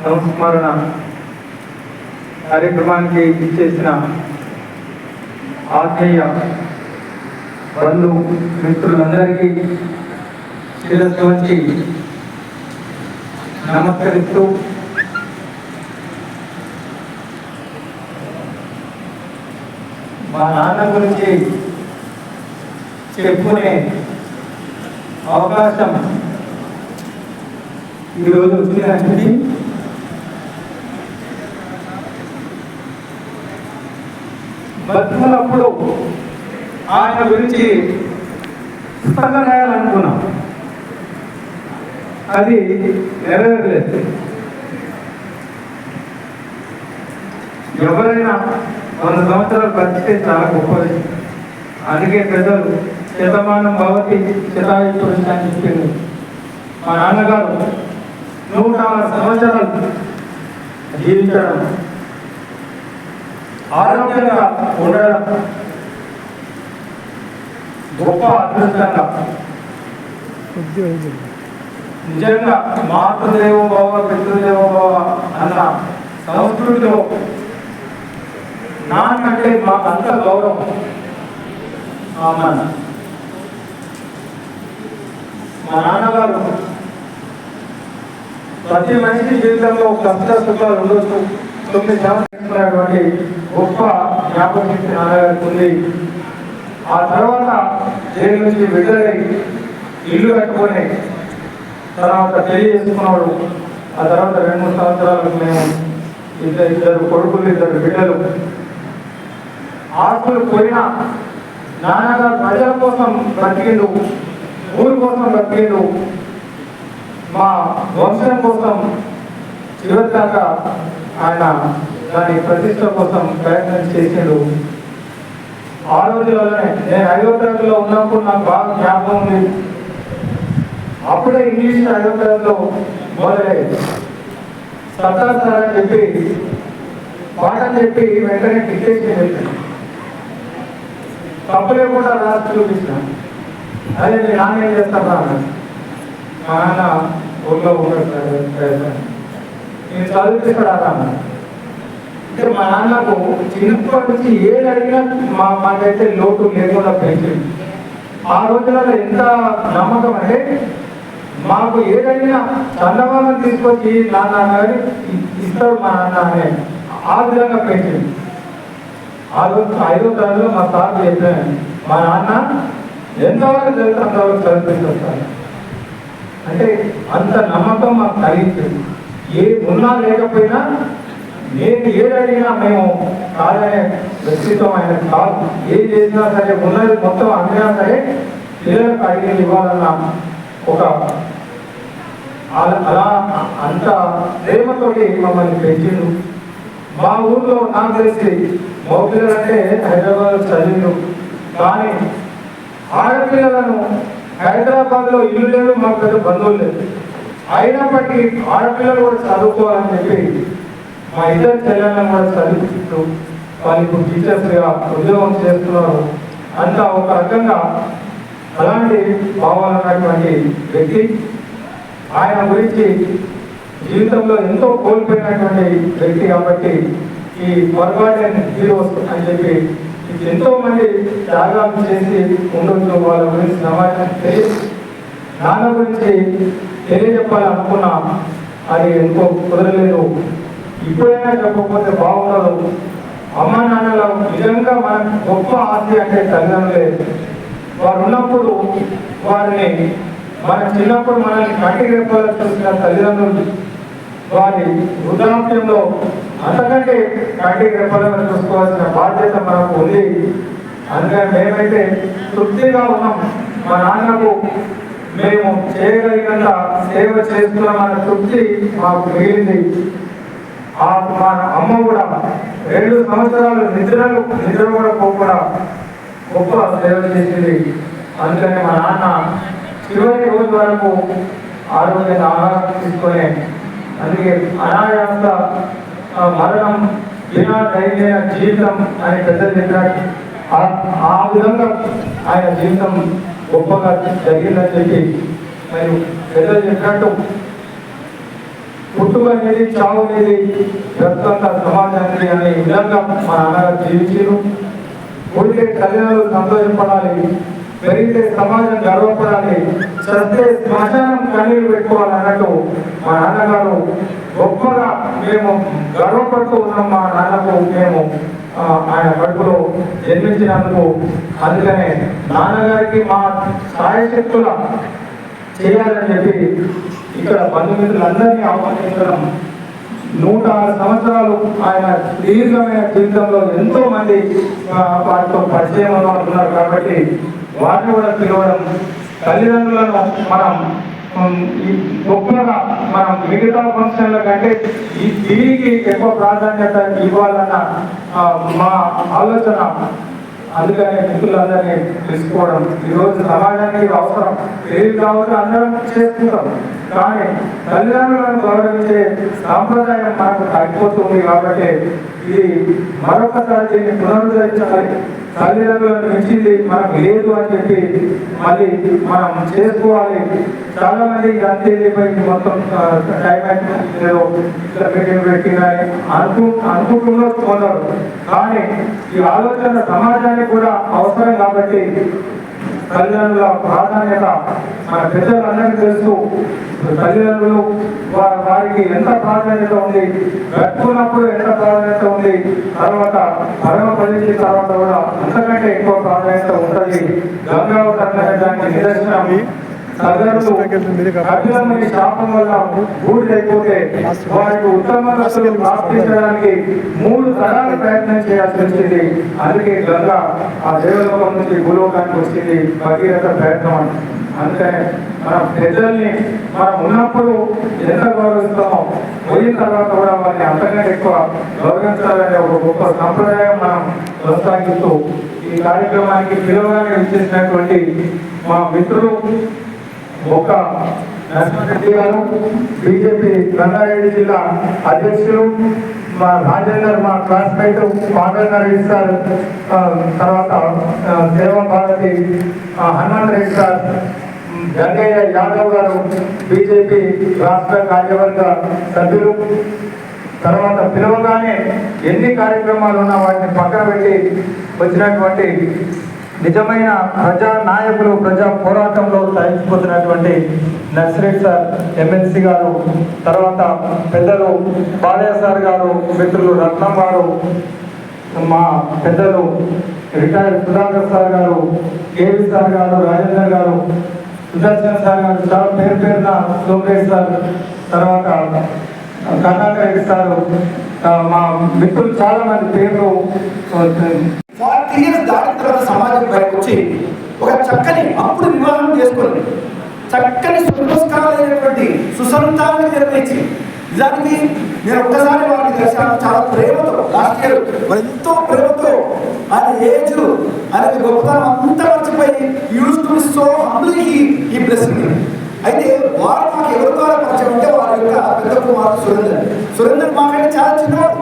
సంస్మరణ కార్యక్రమానికి ఇచ్చేసిన ఆత్మీయ బంధు మిత్రులందరికీ శిరస్సు వంచి నమస్కరిస్తూ మా నాన్న గురించి చెప్పుకునే అవకాశం ఈరోజు వచ్చిందంటే బతుకున్నప్పుడు ఆయన గురించి పుస్తకం రాయాలనుకున్నాం, అది నెరవేరలేదు. ఎవరైనా 100 సంవత్సరాలు బతికితే చాలా గొప్పది. అందుకే పెద్దలు శతమానం భవతి శతాయు పురుష అని చెప్పింది. మా నాన్నగారు 106 సంవత్సరాలు జీవించడం, ఆరోగ్యంగా ఉండడం గొప్ప అదృష్టంగా. నిజంగా మాతృదేవో భవ పితృదేవో భవ అన్న సంస్కృతిలో నాకంటే మాకు అంత గౌరవం. మా నాన్నగారు ప్రతి మనిషి జీవితంలో కష్ట సుఖాలు ఉండొచ్చు. 9 సంవత్సరాలు గొప్ప జ్ఞాపకశక్తి నాన్నగారికి ఉంది. ఆ తర్వాత జైలు నుంచి విడుదలై ఇల్లు కట్టుకొని తర్వాత పెళ్లి చేసుకున్నాడు. ఆ తర్వాత 2-3 సంవత్సరాలకు మేము ఇద్దరు కొడుకులు, 2 బిడ్డలు. ఆస్తులు పోయినా నాన్నగారు ప్రజల కోసం బ్రతికిండు, ఊరి కోసం బ్రతికిండు, మా వంశం కోసం చివరి దాకా ఆయన దాని ప్రతిష్ట కోసం ప్రయత్నం చేసిండు. ఆ రోజుల్లోనే నేను 5వ తరగతిలో ఉన్నప్పుడు నాకు బాగా జ్ఞాపకం ఉంది. అప్పుడే ఇంగ్లీష్ 5వ తరగతిలో మొదలయ్యేది. సత్తార్ సార్ అని చెప్పి పాఠం చెప్పి వెంటనే డిక్టేషన్ చేశాను. తప్పు లేకుండా రాసి చూపించాను. అదే మీ నాన్న ఏం చేస్తారా అన్నాడు. మా నాన్న ఊళ్ళో ఉంటాడు, నేను చదివిస్తాడా అన్నాను. అంటే మా నాన్నకు చిన్నప్పటి నుంచి ఏది అడిగినా మాకైతే లోటు లేకుండా పెంచింది. ఆ రోజులలో ఎంత నమ్మకం అంటే మాకు ఏదైనా చందమామని తీసుకొచ్చి నాన్న అని ఇస్తాడు మా నాన్న అనే ఆ విధంగా పెంచింది. ఆ రోజు 5వ తరగతిలో మా సార్ చెప్పాను, మా నాన్న ఎంతవరకు చదివితే అంతవరకు చదివిస్తాను. అంటే అంత నమ్మకం మాకు కలిగించింది. ఏ ఉన్నా లేకపోయినా నేను ఏది అడిగినా మేము కాదనే వ్యక్తిత్వం ఆయన కాదు. ఏది చేసినా సరే ఉన్నది మొత్తం అడిగినా సరే పిల్లలకు అడిగి ఇవ్వాలన్న ఒక అలా అంత ప్రేమతోటి మమ్మల్ని పెంచిండు. మా ఊర్లో నాకు తెలిసి మగపిల్లలు అంటే హైదరాబాద్ చదివిండు, కానీ ఆడపిల్లలను హైదరాబాద్లో ఇల్లు లేదు, మాకు పెద్ద బంధువులు లేదు. అయినప్పటికీ ఆడపిల్లలు కూడా చదువుకోవాలని చెప్పి మా 2 చెల్లెళ్ళను కూడా చదివిస్తూ వాళ్ళు ఇప్పుడు టీచర్స్గా ఉద్యోగం చేస్తున్నారు. అంతా ఒక రకంగా అలాంటి భావాలు ఉన్నటువంటి వ్యక్తి. ఆయన గురించి జీవితంలో ఎంతో కోల్పోయినటువంటి వ్యక్తి కాబట్టి ఈ ఫర్గాటెన్ హీరోస్ అని చెప్పి ఎంతో మంది త్యాగాలు చేసి ఉండొచ్చు. వాళ్ళ గురించి సమాజం నాన్న గురించి తెలియజెప్పాలనుకున్నా అది ఎంతో కుదరలేదు. ఇప్పుడైనా చెప్పకపోతే బాగుండదు. అమ్మ నాన్నల నిజంగా మనకు గొప్ప ఆస్తి అంటే తల్లిదండ్రులే. వారు ఉన్నప్పుడు వారిని మన చిన్నప్పుడు మనల్ని కంటికి రెప్పాలని చూసిన తల్లిదండ్రులు వారి వృద్ధాప్యంలో అంతకంటే కంటికి రెప్పాలని చూసుకోవాల్సిన బాధ్యత మనకు ఉంది. అందుకని మేమైతే తృప్తిగా ఉన్నాం. మా నాన్నకు మేము చేయగలిగినంత సేవ చేస్తున్నామన్న తృప్తి మాకు మిగిలింది. మా అమ్మ కూడా 2 సంవత్సరాలు నిద్ర కూడా పోకుండా గొప్ప సేవ చేసింది. అందుకని మా నాన్న చివరి రోజు వరకు ఆరోగ్యంగా ఆహారం తీసుకొని, అందుకే అనాయాస మరణం వినా దైవైన జీవితం అని పెద్దలు చెప్పినట్టు ఆ విధంగా ఆయన జీవితం గొప్పగా జరిగిందని చెప్పి మరి పెద్దలు చెప్పినట్టు పుట్టుక అనేది చావు అనేది బ్రతుకంత సమాజానికి అనే విధంగా మా నాన్నగారు జీవించారు. పుడితే తల్లిదండ్రులు సంతోషపడాలి, పెరిగితే సమాజం గర్వపడాలి, చస్తే శ్మశానం కన్నీరు పెట్టుకోవాలన్నట్టు మా నాన్నగారు గొప్పగా మేము గర్వపడుతూ ఉన్నాం. మా నాన్నకు మేము ఆయన కడుపులో జన్మించినందుకు. అందుకనే నాన్నగారికి మా సాయశక్తుల చేయాలని చెప్పి ఇక్కడ బంధుమిత్రులందరినీ ఆహ్వానించడం. 106 సంవత్సరాలు ఆయన దీర్ఘమైన జీవితంలో ఎంతో మంది వారితో పరిచయం ఉన్నారు కాబట్టి వారిని కూడా పిలవడం, తల్లిదండ్రులను మనం గొప్పగా మనం మిగతా ఫంక్షన్ల కంటే ఈ తిరిగి ఎక్కువ ప్రాధాన్యత ఇవ్వాలన్న మా ఆలోచన. అందుకనే మిత్రులందరినీ తెలుసుకోవడం. ఈరోజు సమాజానికి అవసరం తెలియదు కాబట్టి అందరం చేసుకుంటాం, కానీ తల్లిదండ్రులను గౌరవించే సాంప్రదాయం మనకు తగ్గిపోతుంది. కాబట్టి ఇది మరొకసారి దీన్ని పునరుద్ధరించాలి. తల్లిదండ్రులను మించింది మనకు లేదు అని చెప్పి మళ్ళీ మనం చేసుకోవాలి. చాలా మంది అంతేపై మొత్తం టైం ఏదో ఇట్లా మీటింగ్ పెట్టిందని అనుకుంటున్నారు కొందరు, కానీ ఈ ఆలోచన సమాజానికి కూడా అవసరం. కాబట్టి తల్లిదండ్రుల ప్రాధాన్యత మన పెద్దలందరికీ తెలుసు. తల్లిదండ్రులు వారికి ఎంత ప్రాధాన్యత ఉంది, బ్రతుకున్నప్పుడు ఎంత ప్రాధాన్యత ఉంది, తర్వాత పరమ పదించిన తర్వాత కూడా అంతకంటే ఎక్కువ ప్రాధాన్యత ఉంటుంది. గంగావతరణానికి నిదర్శనం తల్లిదండ్రులు శాపం వల్ల బూడిదైపోతే వారికి ఉత్తమ రసలు ప్రాప్తించడానికి 3 తరాలు ప్రయత్నం చేయాల్సి వచ్చింది. అందుకే గంగా ఆ దేవలోకం నుంచి భూలోకానికి వచ్చింది భగీరథ ప్రయత్నం. అందుకనే మనం పెద్దల్ని మనం ఉన్నప్పుడు ఎంత గౌరవిస్తామో పోయిన తర్వాత కూడా వారిని అంతకంటే ఎక్కువ గౌరవించాలనే ఒక గొప్ప సంప్రదాయం మనం కొనసాగిస్తూ ఈ కార్యక్రమానికి పిలువగానే ఇచ్చేసినటువంటి మా మిత్రులు ఒక నరసింహారెడ్డి గారు, బీజేపీ రంగారెడ్డి జిల్లా అధ్యక్షులు, మా రాజేందర్ మా క్లాస్మేట్ పాండ్రంగారెడ్డి సార్, తర్వాత దేవ భారతి హనుమంత్ రెడ్డి సార్, జంగయ్య యాదవ్ గారు బీజేపీ రాష్ట్ర కార్యవర్గ సభ్యులు. తర్వాత పిలవగానే ఎన్ని కార్యక్రమాలు ఉన్నా వాటిని పక్కన పెట్టి వచ్చినటువంటి నిజమైన ప్రజా నాయకులు, ప్రజా పోరాటంలో సాధించిపోతున్నటువంటి నర్సిరెడ్డి సార్ ఎమ్మెల్సీ గారు, తర్వాత పెద్దలు బాలయ్య సార్ గారు, మిత్రులు రత్నం గారు, మా పెద్దలు రిటైర్డ్ సుధాకర్ సార్ గారు, కేవీ సార్ గారు, రాజేందర్ గారు, సుదర్శన్ సార్ గారు, చాలా పేరున సోమరేష్ సార్, తర్వాత కర్ణాకర్ రెడ్డి సార్, మా మిత్రులు చాలా మంది పేర్లు. 40 years దాటిన తర్వాత సమాజం బయటకు వచ్చి ఒక చక్కని అప్పుడు వివాహం చేసుకొని చక్కని సంస్కారాలైనటువంటి సుసంతానాన్ని నిర్వహించి, నిజానికి నేను ఒక్కసారి వారిని కలిసాను. చాలా ప్రేమతో లాస్ట్ ఇయర్ మరి ఎంతో ప్రేమతో ఆయన ఏజ్ అనేది గొప్పతనం అంతా మర్చిపోయి use to be so humbly ఈ బ్లెస్సింగ్. అయితే వారు మాకు ఎవరి ద్వారా పరిచయం అంటే వారి యొక్క పెద్ద కుమారుడు సురేందర్ మాకంటే చాలా చిన్నవాడు.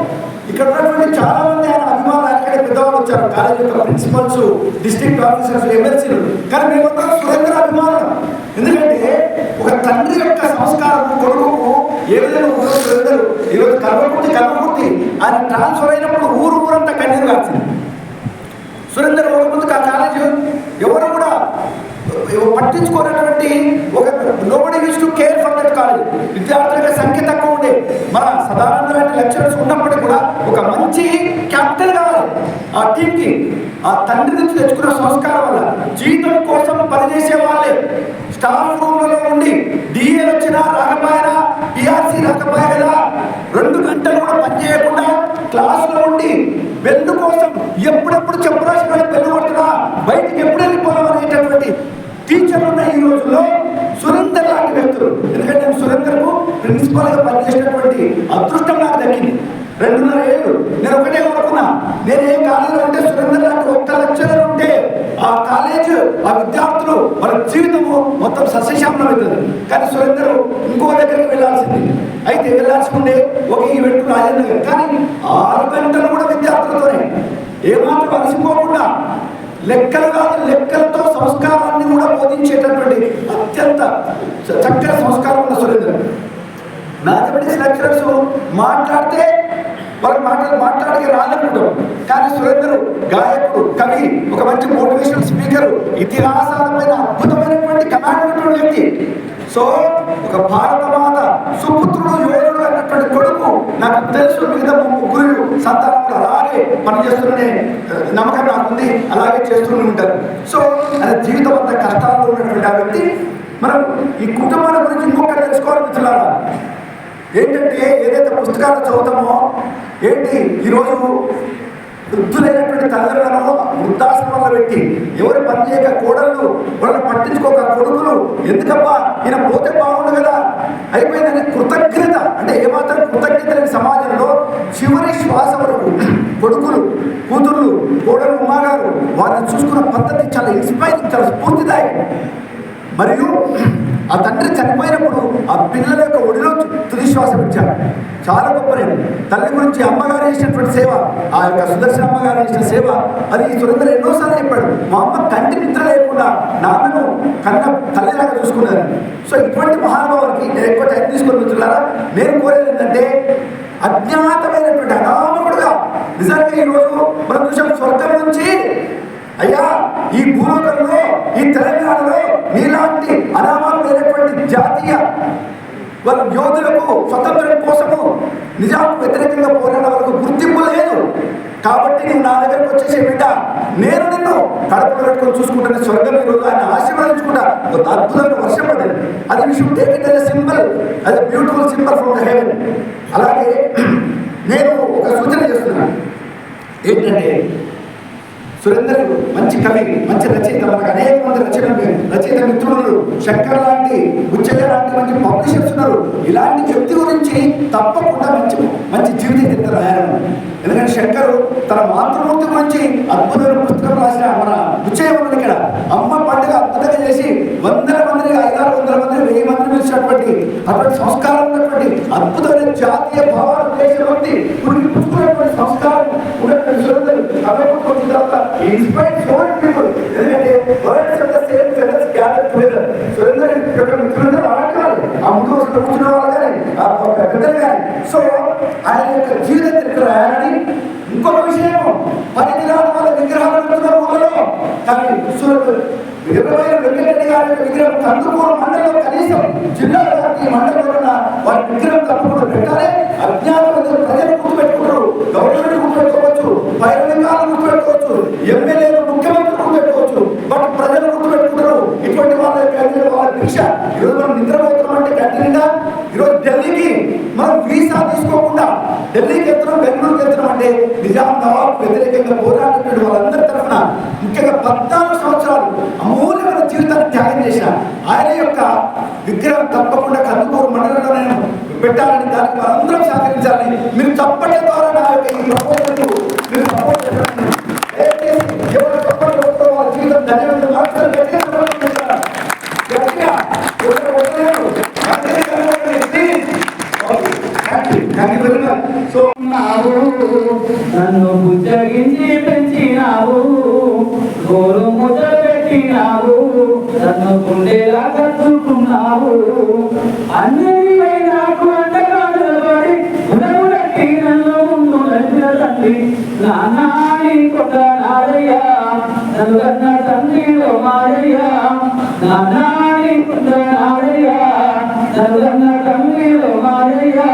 ఇక్కడ ఉన్నటువంటి చాలా మంది ఆయన అభిమానులు అక్కడే పెద్దవాళ్ళు వచ్చారు, కాలేజ్ యొక్క ప్రిన్సిపల్స్, డిస్ట్రిక్ట్ ఆఫీసర్స్, ఎమ్మెల్సీలు. కానీ మేమంతా సురేందర్ అభిమానులు. ఎందుకంటే ఒక తండ్రి యొక్క సంస్కారం కొడుకు ఏ విధంగా ఉంటుందో సురేందర్ ఈరోజు కల్వకుర్తి ఆయన ట్రాన్స్ఫర్ అయినప్పుడు ఊరంతా కన్నీరు కాల్చింది. సురేందర్ ఒక ముందుకు ఆ కాలేజ్ ఎవరు కూడా పట్టించుకున్నటువంటి ఒక nobody used to care for that college. విద్యార్థుల సంఖ్య తక్కువ ఉండే, మన సదానంద లాంటి లెక్చరర్స్ ఉన్నప్పటికీ కూడా ఒక మంచి క్యాప్టెన్ కావాలి ఆ టీంకి. ఆ తండ్రి నుంచి తెచ్చుకున్న సంస్కారం వల్ల జీతం కోసం పనిచేసే వాళ్ళే స్టాఫ్ రూమ్లలో ఉండి డిఏలు వచ్చినా రాకపోయినా, పిఆర్సీ రాకపోయా కదా 2 గంటలు కూడా పనిచేయకుండా క్లాసులో ఉండి బెల్లు కోసం ఎప్పుడెప్పుడు చెప్పరాసిన బెల్లు కొడుతున్నా బయటికి ఎప్పుడు వెళ్ళిపోదాం అనేటటువంటి టీచర్లు ఉన్న ఈ రోజుల్లో సురేందర్ లాంటి వ్యక్తులు. ఎందుకంటే నేను సురేందర్కు ప్రిన్సిపల్గా పనిచేసినటువంటి అదృష్టం నాకు దక్కింది. 2.5 ఏళ్ళు నేను ఒకటే కోరుకున్నా, నేను ఏ కాలేజీలో ఉంటే సురేందర్ లాంటి ఒక్క లెక్చరర్ ఉంటే ఆ కాలేజ్, ఆ విద్యార్థులు వాళ్ళ జీవితము మొత్తం సస్యశ్యామలం అవుతుంది. కానీ సురేందర్ ఇంకో దగ్గరికి వెళ్ళాల్సింది. అయితే వెళ్ళాల్సి ఉండే ఒక ఈవెంట్ రాజేంద్ర గారు, కానీ 6 గంటలు కూడా విద్యార్థులతోనే ఏమాత్రం అలసిపోకుండా లెక్కలు కాదు లెక్కలతో సంస్కారాన్ని కూడా బోధించేటటువంటి అత్యంత చక్కని సంస్కారం ఉన్న సురేందర్. మ్యాథమెటిక్స్ లెక్చరర్స్ మాట్లాడితే వాళ్ళు మాట్లాడికి రాదనుకుంటాం. కానీ సురేందర్ గాయకుడు, కవి, ఒక మంచి మోటివేషనల్ స్పీకర్, ఇతిహాసాలపైన అద్భుతమైనటువంటి కమాండ్ ఉన్నటువంటి వ్యక్తి. సో ఒక భారత మాత సుపుత్రుడు, యోధుడు అన్నటువంటి కొడుకు నాకు తెలుసు. మిగతా ముగ్గురు సంతానం కూడా అలాగే పనిచేస్తున్ననే నమ్మకం నాకుంది, అలాగే చేస్తూనే ఉంటారు. సో ఆయన జీవితం అంతా కష్టాల్లో ఉన్నటువంటి ఆ వ్యక్తి. మనం ఈ కుటుంబాల గురించి ఇంకొకటి తెలుసుకోవాలి మిత్రులారా. ఏంటంటే ఏదైతే పుస్తకాలు చదువుతామో ఏంటి ఈరోజు వృద్ధులైనటువంటి తల్లిదండ్రులను వృద్ధాశ్రమంలో పెట్టి ఎవరు పని చేయక కోడళ్ళు వాళ్ళని పట్టించుకోక కొడుకులు ఎందుకబ్బా ఈయన పోతే బాగుండు కదా అయిపోయిందని కృతజ్ఞత, అంటే ఏమాత్రం కృతజ్ఞత లేని సమాజంలో చివరి శ్వాస వరకు కొడుకులు, కూతుళ్ళు, కోడలు, ఉమ్మగారు వారిని చూసుకున్న పద్ధతి చాలా ఇన్స్పైరింగ్, చాలా స్ఫూర్తిదాయకం. మరియు ఆ తండ్రి చనిపోయినప్పుడు ఆ పిల్లల యొక్క ఒడిలో తుది శ్వాస ఇచ్చాడు. చాలా గొప్ప. తల్లి గురించి అమ్మగారు చేసినటువంటి సేవ, ఆ యొక్క సుదర్శన అమ్మగారు చేసిన సేవ, అది సురేంద్ర ఎన్నోసార్లు చెప్పాడు. మా అమ్మ కంటి నిద్ర లేకుండా నాన్నను కన్న తల్లిలాగా చూసుకున్నారు. సో ఇటువంటి మహానుభావులకి నేను ఎక్కువ టైం తీసుకొని వచ్చున్నారా. నేను కోరేది ఏంటంటే అజ్ఞాతమైనటువంటి అనామకుడుగా నిజంగా ఈరోజు మనం చూసాం స్వర్గం నుంచి అయ్యా ఈ భూలోకంలో, ఈ తెలంగాణలో నీలాంటి అనామకులైనటువంటి జాతీయ వాళ్ళ యోధులకు స్వతంత్రం కోసము నిజాంకు వ్యతిరేకంగా పోరాడే వాళ్ళకు గుర్తింపు లేదు. కాబట్టి నువ్వు నా దగ్గరకు వచ్చేసే బిడ్డ, నేను నిన్ను కడపలో పెట్టుకొని చూసుకుంటాను. స్వర్గం ఈరోజు ఆయన ఆశీర్వదించుకుంటా. ఒక అద్భుతమైన వర్షం పడింది. అది we should take it as a symbol, as a beautiful symbol from the heaven. అలాగే నేను ఒక సూచన చేస్తున్నాను ఏంటంటే, సురేందర్ మంచి కవి, మంచి రచయిత, మనకు అనేక మంది రచయిత మిత్రులు, శంకర్ లాంటి, బుచ్చయ్య లాంటి మంచి పబ్లిషర్స్ ఉన్నారు. ఇలాంటి వ్యక్తి గురించి తప్పకుండా మంచి జీవిత చరిత్ర రాయాలి. ఎందుకంటే శంకర్ తన మాతృమూర్తి గురించి అద్భుతమైన పుస్తకం రాసిన మన బుచ్చయ్య ఉన్నాడు. ఇక్కడ అమ్మ పండుగ అద్భుతంగా చేసి వందల మందిని, 500-600 మందిని, 1000 మందిని పిలిచినటువంటి అటువంటి సంస్కారం ఉన్నటువంటి అద్భుతమైన జాతీయ భావాలు దేశభక్తి పుట్టుకున్నటువంటి సంస్కారం ఉన్నటువంటి సురేందర్ కలవకపోయిన తర్వాత inspired so many people. ఎందుకంటే birds of the same feathers gather together. Surender యొక్క మిత్రులందరూ అలాంటి వాళ్ళు, ఆ ముందు వస్తున్న కూర్చున్న వాళ్ళు కానీ, ఆ పెద్దలు కానీ. సో ఆయన యొక్క జీవిత చరిత్ర రాయాలని. ఇంకొక విషయం, 10 దినాల వల్ల విగ్రహాలు పెడుతున్నారు ఊళ్ళలో. కానీ వీరమైన వెంకటరెడ్డి గారి యొక్క విగ్రహం కందుకూరు మండలంలో కనీసం జిల్లాలో ఈ మండలంలో ఉన్న వారి విగ్రహం తప్పకుండా పెట్టాలి. అజ్ఞాత ప్రజలు గుర్తుపెట్టుకుంటారు, గవర్నమెంట్ గుర్తుపెట్టుకోవచ్చు, పైరవికాలను గుర్తుపెట్టుకోవచ్చు, ఎమ్మెల్యేలు, ముఖ్యమంత్రులు గుర్తుపెట్టుకోవచ్చు, బట్ ప్రజలు గుర్తుపెట్టుకుంటారు. ఇటువంటి వాళ్ళ భిక్ష ఈరోజు మనం నిద్రపోతున్నాం అంటే కంటిన్యూగా ఈరోజు ఢిల్లీకి మనం వీసా తీసుకోకుండా ఢిల్లీకి వెళ్తున్నాం, బెంగళూరుకి వెళ్తున్నాం అంటే నిజాం నవాబ్ వ్యతిరేకంగా పోరాడినటువంటి వాళ్ళందరి తరఫున ముఖ్యంగా 14 సంవత్సరాలు అమూల్యమైన జీవితాన్ని త్యాగం చేసిన ఆయన యొక్క విగ్రహం తప్పకుండా కందుకూరు మండలంలో నేను పెట్టాలని, దానికి మనందరం సహకరించాలని మీరు చప్పట్ల ద్వారా నా యొక్క ఈ ప్రపోజల్కు మీరు సపోర్ట్ చేయాలని, ఎవరు చప్పట్లు కొట్టో వాళ్ళ జీవితం ధన్యవాదాలు మార్చాలి. నన్ను బుజ్జగించి పెంచినావు, గోరు ముద్ద పెట్టినావు, నన్ను గుండెలా కట్టుకున్నావు. అన్ని నాకు అంటగాడు పడి ఉడబడి నన్ను ముందు నడిపిన తండ్రి నానాని కొట్ట నారయ్యా, నన్ను కన్న తండ్రిలో మారయ్యా, నానాని కొట్ట నారయ్యా, నన్ను కన్న తండ్రిలో మారయ్యా,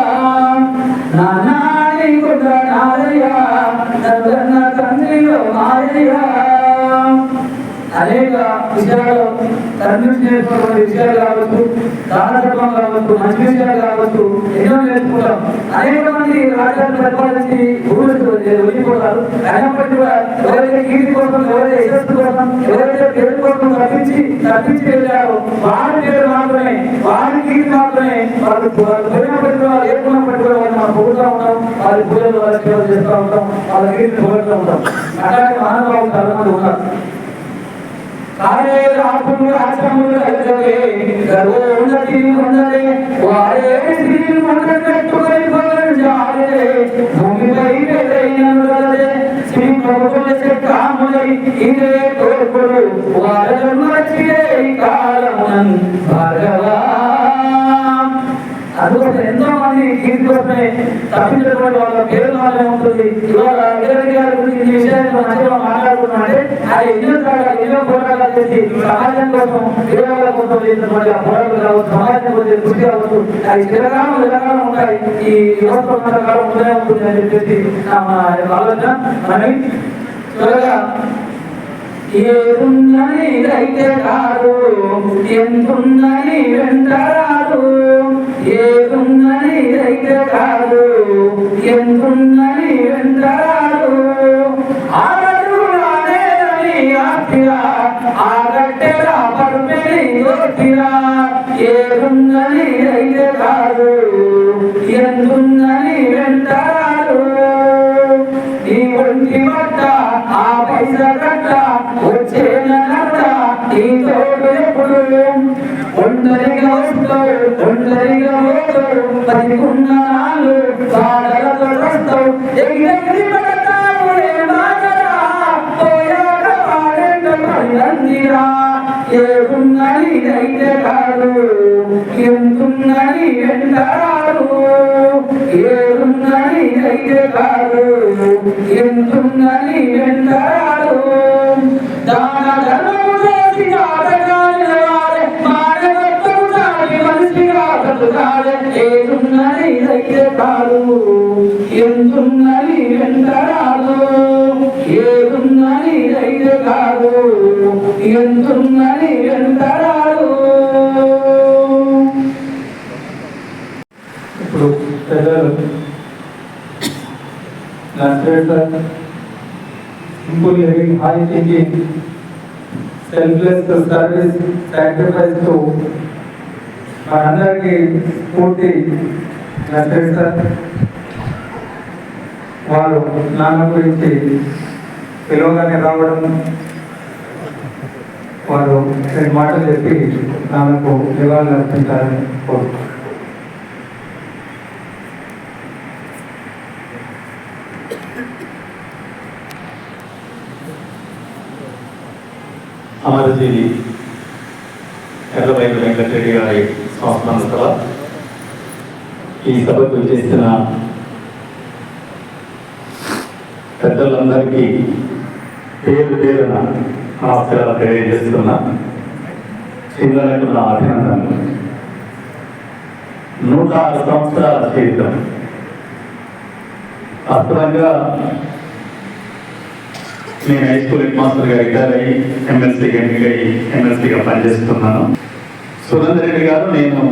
నానాని కొట్ట నారయ్యా, నన్ను కన్న తండ్రిలో మారయ్యా. అనేక విషయాలు తండ్రి నేర్చుకున్న విషయాలు కావచ్చు, దానధర్మం కావచ్చు, మంచి విషయాలు కావచ్చు, ఎన్నో నేర్చుకుంటాం. అనేక మంది రాజ్యాన్ని పరిపాలించి వెళ్ళిపోతారు. అయినప్పటికీ కూడా ఎవరైతే కీర్తి కోసం, ఎవరైతే యశస్సు కోసం, ఎవరైతే పేరు కోసం తప్పించి వెళ్ళారో వారి పేరు మాత్రమే, వారి కీర్తి మాత్రమే వాళ్ళు పోయినప్పటికీ కూడా లేకున్నప్పటికీ కూడా వాళ్ళు మనం పొగుతూ ఉంటాం, వారి పూజలు వాళ్ళ సేవలు చేస్తూ ఉంటాం, వాళ్ళ కీర్తిని పొగుతూ ఉంటాం. అలాంటి మహానుభావులు చాలా మంది ఉన్నారు. ఎంతో కీర్తి కోసమే తప్పించినటువంటి వాళ్ళ పేరు మాత్రమే ఉంటుంది. ఇవాళ వీరారెడ్డి గారి గురించి ఈ విషయాన్ని మంచిగా మాట్లాడుతున్నాం అంటే ఆయన ఎన్నో పోరాటాలు చేసి సమాజం కోసం వీరవాళ్ళ కోసం చేసినటువంటి ఆ పోరాటాలు కావచ్చు, సమాజం కోసం కృషి కావచ్చు, అది చిరకాలం ఉంటాయి. ఈ వ్యవస్థ కాలం ఉంటూనే ఉంటుంది అని చెప్పేసి నా ఆలోచన. మరి త్వరగా ఏదున్నది అయితే కాదు, ఎంతున్నది వెంటరాదు. ఏదున్నది అయితే కాదు, ఎంతున్నది వెంటరాదు. ఆడడుగులానేదని ఆస్తిరా, ఆగట్టెలా పరుపెని దోస్తిరా. ఏదున్నది అయితే కాదు, ఎంతున్నది వెంటరాదు. నీ ఒంటి బట్ట ఆ పైస కట్ట వచ్చేనట ఈ తోడు ఎప్పుడు. ఒంటరిగా వస్తావు, ఒంటరిగా పోతావు, 10 నాళ్ళు పాడలతో వస్తావు. ఎగిరెగిరి పడతావు ఏ మాటరా, పోయాక పాడెంట పడినందిరా. ఏదున్నది అయితే కాదు, ఎంతున్నది వెంటరాదు. ఏదున్నది అయితే కాదు, ఎంతున్నది వెంటరాదు. దాన ధర్మము చేసి ఆటగాడిన వాడే, మానవత్వము చాటి మనిషిగా బ్రతుకాడే. ఏదున్నది అయితే కాదు, ఎంతున్నది వెంటరాదు. ఏదున్నది అయితే కాదు, ఎంతున్నది వెంటరాదు. ఇప్పుడు పిల్లలు simple living, high thinking, selfless service, sacrifice to మనందరికీ పూర్తి నచ్చలేదు సార్. వారు నాన్న గురించి పిలవగానే రావడం, వారు 2 మాటలు చెప్పి నాన్నకు నివాళులు అర్పించాలని కోరుతున్నాను. అమరజీవి ఎర్రబైలు వెంకటరెడ్డి గారి సంస్థాన సభ, ఈ సభకు చేసిన పెద్దలందరికీ పేరు పేరున నమస్కారాలు తెలియజేస్తున్నా. చిన్నలకు నా అభినందనలు. 106 సంవత్సరాల జీవితం. వాస్తవంగా నేను హై స్కూల్ హెడ్ మాస్టర్గా రిటైర్ అయ్యి ఎమ్మెల్సీగా ఎన్నికయ్యి ఎమ్మెల్సీగా పనిచేస్తున్నాను. సురేందర్ రెడ్డి గారు నేను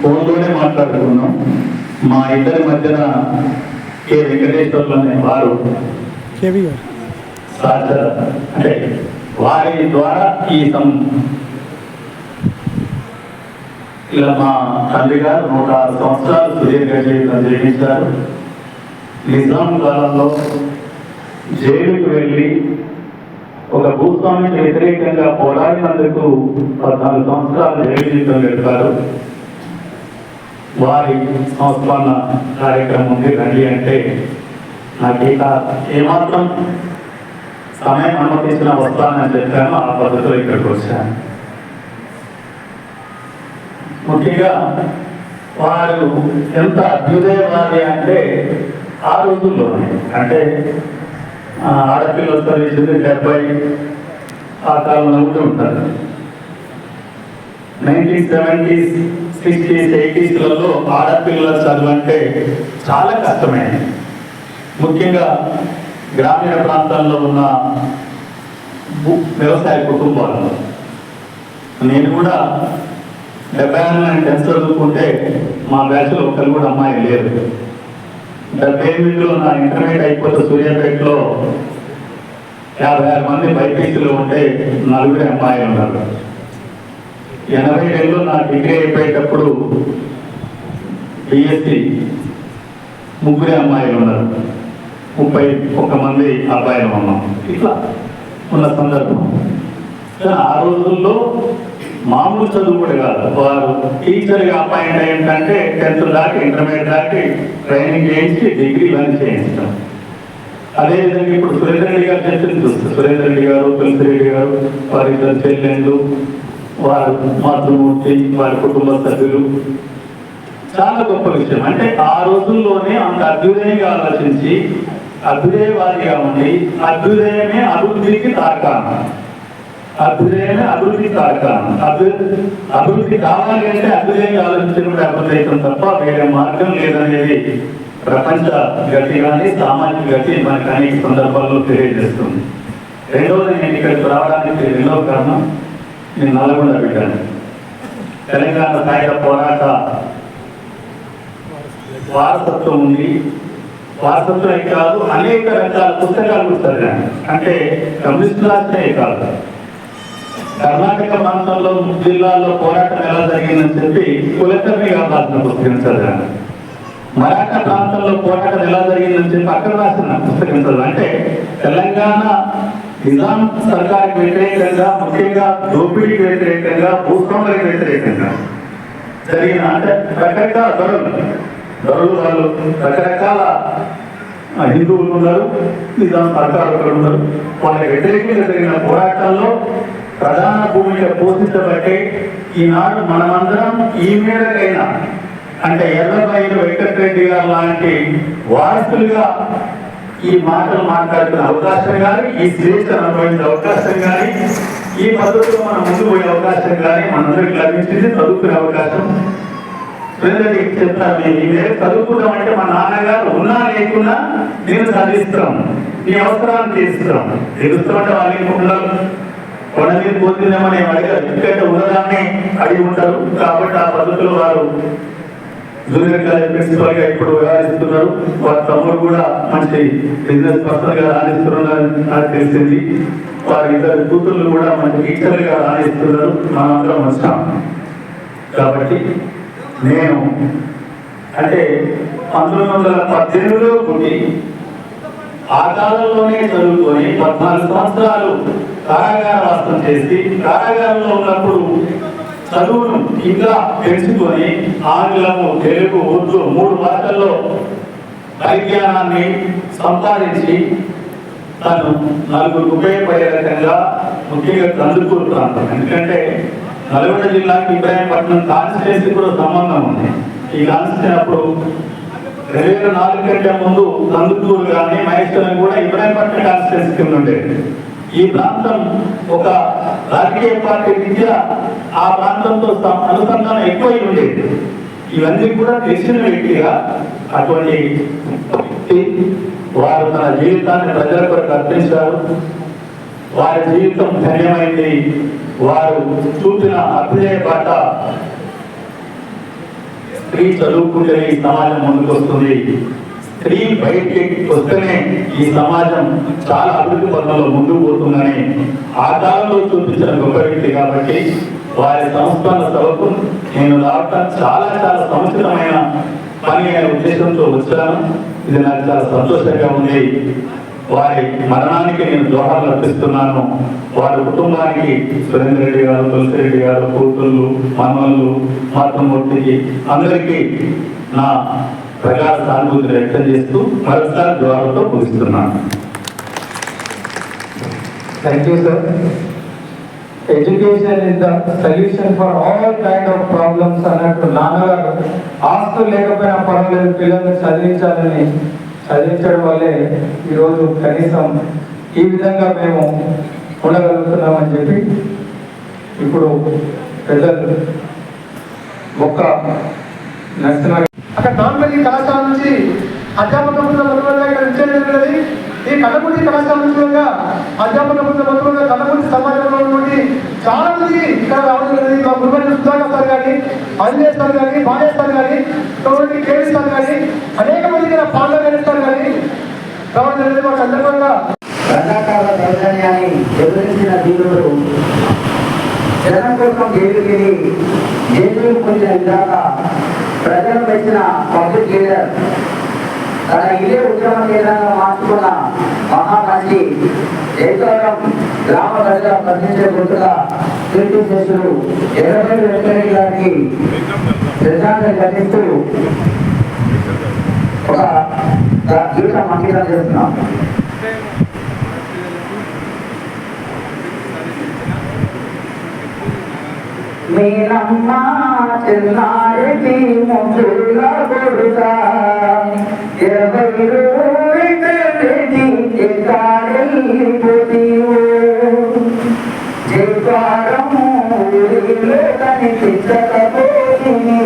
ఫోన్లోనే మాట్లాడుకున్నాం. మా ఇద్దరి మధ్యన కె వెంకటేశ్వర్లు అనే వారు అంటే వారి ద్వారా ఇలా మా తండ్రి గారు 106 సంవత్సరాలు సుదీర్ఘ జీవితం జీవించారు. నిజాం కాలంలో జైలుకు వెళ్ళి ఒక భూస్వామికి వ్యతిరేకంగా పోరాడినందుకు 14 సంవత్సరాలు జైలు జీవితం గడిపారు. వారి సంస్మరణ కార్యక్రమం ఉంది, రండి అంటే నాకు ఏమాత్రం సమయం అనుమతించిన వస్తానని చెప్పాను. ఆ పద్ధతిలో ఇక్కడికి వచ్చాను. ముఖ్యంగా వారు ఎంత అభ్యుదయవాది అంటే ఆ రోజుల్లోనే, అంటే ఆడపిల్లల సర్వీస్ 70 ఆ కాలంలో ఉంటూ ఉంటారు. 1970s, 60s, 80sలలో ఆడపిల్లల చదువు అంటే చాలా కష్టమైంది. ముఖ్యంగా గ్రామీణ ప్రాంతాల్లో ఉన్న వ్యవసాయ కుటుంబాలలో. నేను కూడా 76 10th చదువుకుంటే మా బ్యాచ్లో ఒకరు కూడా అమ్మాయి లేరు. 78లో నా ఇంటర్మీడియట్ అయిపోతే సూర్యాపేటలో 56 మంది బైపీసీలో ఉంటే 4 అమ్మాయిలు ఉన్నారు. 82లో నా డిగ్రీ అయిపోయేటప్పుడు బిఎస్సి 3 అమ్మాయిలు ఉన్నారు, 31 మంది అబ్బాయిలు ఉన్నాం. ఇట్లా ఉన్న సందర్భం. కానీ ఆ రోజుల్లో మామూలు చదువు కూడా కాదు. వారు టీచర్గా అపాయింట్ ఏంటంటే 10th దాకా ఇంటర్మీడియట్ దాకా ట్రైనింగ్ చేయించి డిగ్రీ ఇవన్నీ చేయించడం. అదేవిధంగా ఇప్పుడు సురేందర్ రెడ్డి గారు చెప్పింది చూస్తారు. సురేందర్ రెడ్డి గారు, తులసిరెడ్డి గారు, వారి 2 చెల్లెళ్ళు, వారు మాతృమూర్తి, వారి కుటుంబ సభ్యులు చాలా గొప్ప విషయం. అంటే ఆ రోజుల్లోనే అంత అభ్యుదయంగా ఆలోచించి అభ్యుదయవాదిగా ఉండి అభ్యుదయమే అభివృద్ధికి తార్కాణం, అభ్యుదయమే అభివృద్ధి తార్కాణం. అభివృద్ధి కావాలి అంటే అభ్యుదయంగా ఆలోచించినప్పుడు అభివృద్ధి తప్ప వేరే మార్గం లేదనేది ప్రపంచ గతి కానీ సామాజిక గతి మనకు అనేక సందర్భాల్లో తెలియజేస్తుంది. రెండవది, నేను ఇక్కడికి రావడానికి రెండవ కారణం, నేను నల్గొండ బిడ్డాను. తెలంగాణ సాయుధ పోరాట వారసత్వం ఉంది. వారసత్వమే కాదు, అనేక రకాల పుస్తకాలు చదివాను. అంటే కమ్యూనిస్ట్ రాష్ట్రమే కాదు, కర్ణాటక ప్రాంతంలో జిల్లాల్లో పోరాటం ఎలా జరిగిందని చెప్పి కులకర్ణి గారు రాసిన పుస్తకం చదివాను. మరాఠా ప్రాంతంలో పోరాటం ఎలా జరిగిందని చెప్పి అక్కడ రాసిన పుస్తకం చదివాను. అంటే తెలంగాణ నిజాం సర్కార్కి వ్యతిరేకంగా, ముఖ్యంగా దోపిడీకి వ్యతిరేకంగా, భూస్వాములకు వ్యతిరేకంగా జరిగిన, అంటే రకరకాల ధరలు వాళ్ళు రకరకాల హిందువులు ఉన్నారు, నిజాం సర్కారు ఉన్నారు. వాళ్ళకి వ్యతిరేకంగా జరిగిన పోరాటాల్లో ప్రధాన భూమిక పోషించబట్టే ఈనాడు మనమందరం ఈ మేరకైనా, అంటే ఎర్రబైలు వెంకటరెడ్డి గారు లాంటి వారసులుగా ఈ మాటలు మాట్లాడుతున్న అవకాశం కానీ, ఈ స్వేచ్ఛ అనుభవించే అవకాశం కానీ, ఈ పద్ధతిలో మనం ముందు పోయే అవకాశం కానీ మనందరికి లభించింది. చదువుకునే అవకాశం ప్రజలకి చెప్తాను, మేము చదువుకుంటామంటే మా నాన్నగారు ఉన్నా లేకున్నా నేను చదివిస్తాం, నీ అవసరాన్ని తీరుస్తాం. తెలుస్తామంటే వాళ్ళకి ఉండరు, కొండ మీద పోతుందేమో నేను అడిగారు, ఎందుకంటే ఉన్నదాన్ని అడిగి ఉంటారు. కాబట్టి ఆ పద్ధతిలో వారు జూనియర్ కాలేజ్ ప్రిన్సిపల్ గా ఇప్పుడు వ్యవహరిస్తున్నారు. వారి తమ్ముడు కూడా మంచి బిజినెస్ పర్సన్ గా రాణిస్తున్నారని నాకు తెలిసింది. వారి ఇద్దరు కూతుర్లు కూడా మంచి టీచర్ గా రాణిస్తున్నారు. మనందరం వచ్చాం. కాబట్టి నేను అంటే 1918లో పుట్టి ఆ కాలంలోనే చదువుకొని 14 సంవత్సరాలు కారాగార వాసం చేసి, కారాగారంలో ఉన్నప్పుడు చదువును ఇంకా తెలుసుకొని ఆంగ్లము, తెలుగు, ఉర్దూ 3 భాషల్లో పరిజ్ఞానాన్ని సంపాదించి తను నలుగురికి ఉపయోగపడే రకంగా, ముఖ్యంగా కందుకూరు ప్రాంతం, ఎందుకంటే నల్గొండ జిల్లాకి ఇబ్రాహీంపట్నం కాన్స్టిట్యున్సీ కూడా సంబంధం ఉంది. ఈ కాన్స్టిట్యూన్సీ అప్పుడు 2004 కంటే ముందు కందుకూరు కానీ మహేశ్వరం కూడా ఇబ్రాహీంపట్నం కాన్స్టిట్యున్సీ కింద ఉండేది. ఈ ప్రాంతం ఒక రాజకీయ పార్టీ విద్య ఆ ప్రాంతంతో అనుసంధానం ఎక్కువ ఉండేది. ఇవన్నీ కూడా తెలిసిన వ్యక్తిగా అటువంటి వారు తన జీవితాన్ని ప్రజల కొరకు అర్పించారు. వారి జీవితం ధన్యమైంది. వారు చూపిన అభ్యుదయ బాట, స్త్రీ చదువుకుంటే ఈ సమాజం ముందుకు వస్తుంది, స్త్రీ బయటికి వస్తేనే ఈ సమాజం చాలా అభివృద్ధి పథంలో ముందుకు పోతుందని ఆ కాలంలో చూపించిన గొప్ప వ్యక్తి. కాబట్టి వారి సంస్కరణ సభకు నేను రావటం చాలా చాలా సముచితమైన పని అనే ఉద్దేశంతో వచ్చాను. ఇది నాకు చాలా సంతోషంగా ఉంది. వారి మరణానికి నేను జోహార్లు అర్పిస్తున్నాను. వారి కుటుంబానికి సురేంద్ర రెడ్డి గారు, తులసిరెడ్డి గారు, కూతుళ్ళు, మనవళ్ళు, మాతృమూర్తికి అందరికీ నా ప్రగాఢ సానుభూతిని వ్యక్తం చేస్తూ మరొకసారి జోహార్లతో ముగిస్తున్నాను. Thank you sir. Education is the solution for all kind of problems అన్నట్టు నాన్నగారు ఆస్తులు లేకపోయినా పర్వాలేదు, పిల్లల్ని చదివించడం వల్లే ఈరోజు కనీసం ఈ విధంగా మేము ఉండగలుగుతున్నామని చెప్పి ఇప్పుడు పెద్దలు ఒక్క నరసింహ అక్కడ నాన్మల్లి కళాశాల నుంచి అధ్యాపక బృందం ఇక్కడ విచ్చేది. ఈ కళ్ళమూడి కళాశాల నుంచి అధ్యాపక బృందం కళ్ళమూడి సమాజంలో ఉన్నటువంటి చాలా మంది ఇక్కడ రావడం జరిగింది. మా గురుగారి సుధాకర్ సార్ కానీ, అంజనేయ సార్ కానీ, బాలయ్య సార్ కానీ, కేవీ సార్ కానీ, అనేక మంది పాల్గొనే సార్ కానీ రావడం జరిగింది. మా సందర్భంగా రజాకాల దౌర్జన్యాన్ని ఎదురించిన దీనుడు జనం కోసం జైలు పొందిన విధాత, ప్రజలు పెంచిన పబ్లిక్ లీడర్, తన ఇదే ఉద్యమ కేంద్రంగా మార్చుకున్న మహామంత్రి, ఏకవరం గ్రామ ప్రజల ప్రశ్నించే గుర్తుగా కీర్తిశేషులు ఎర్రబెల్లి వెంకటరెడ్డి గారికి శ్రద్ధాంజలి ఘటిస్తూ ఒక గీతం అంకితం చేస్తున్నాం. మీనమ్మ చిన్నారికి ముద్దుల కొడుక 20 ఎక్కడిపోతీవు జీవారము కనిపించకపోతీవి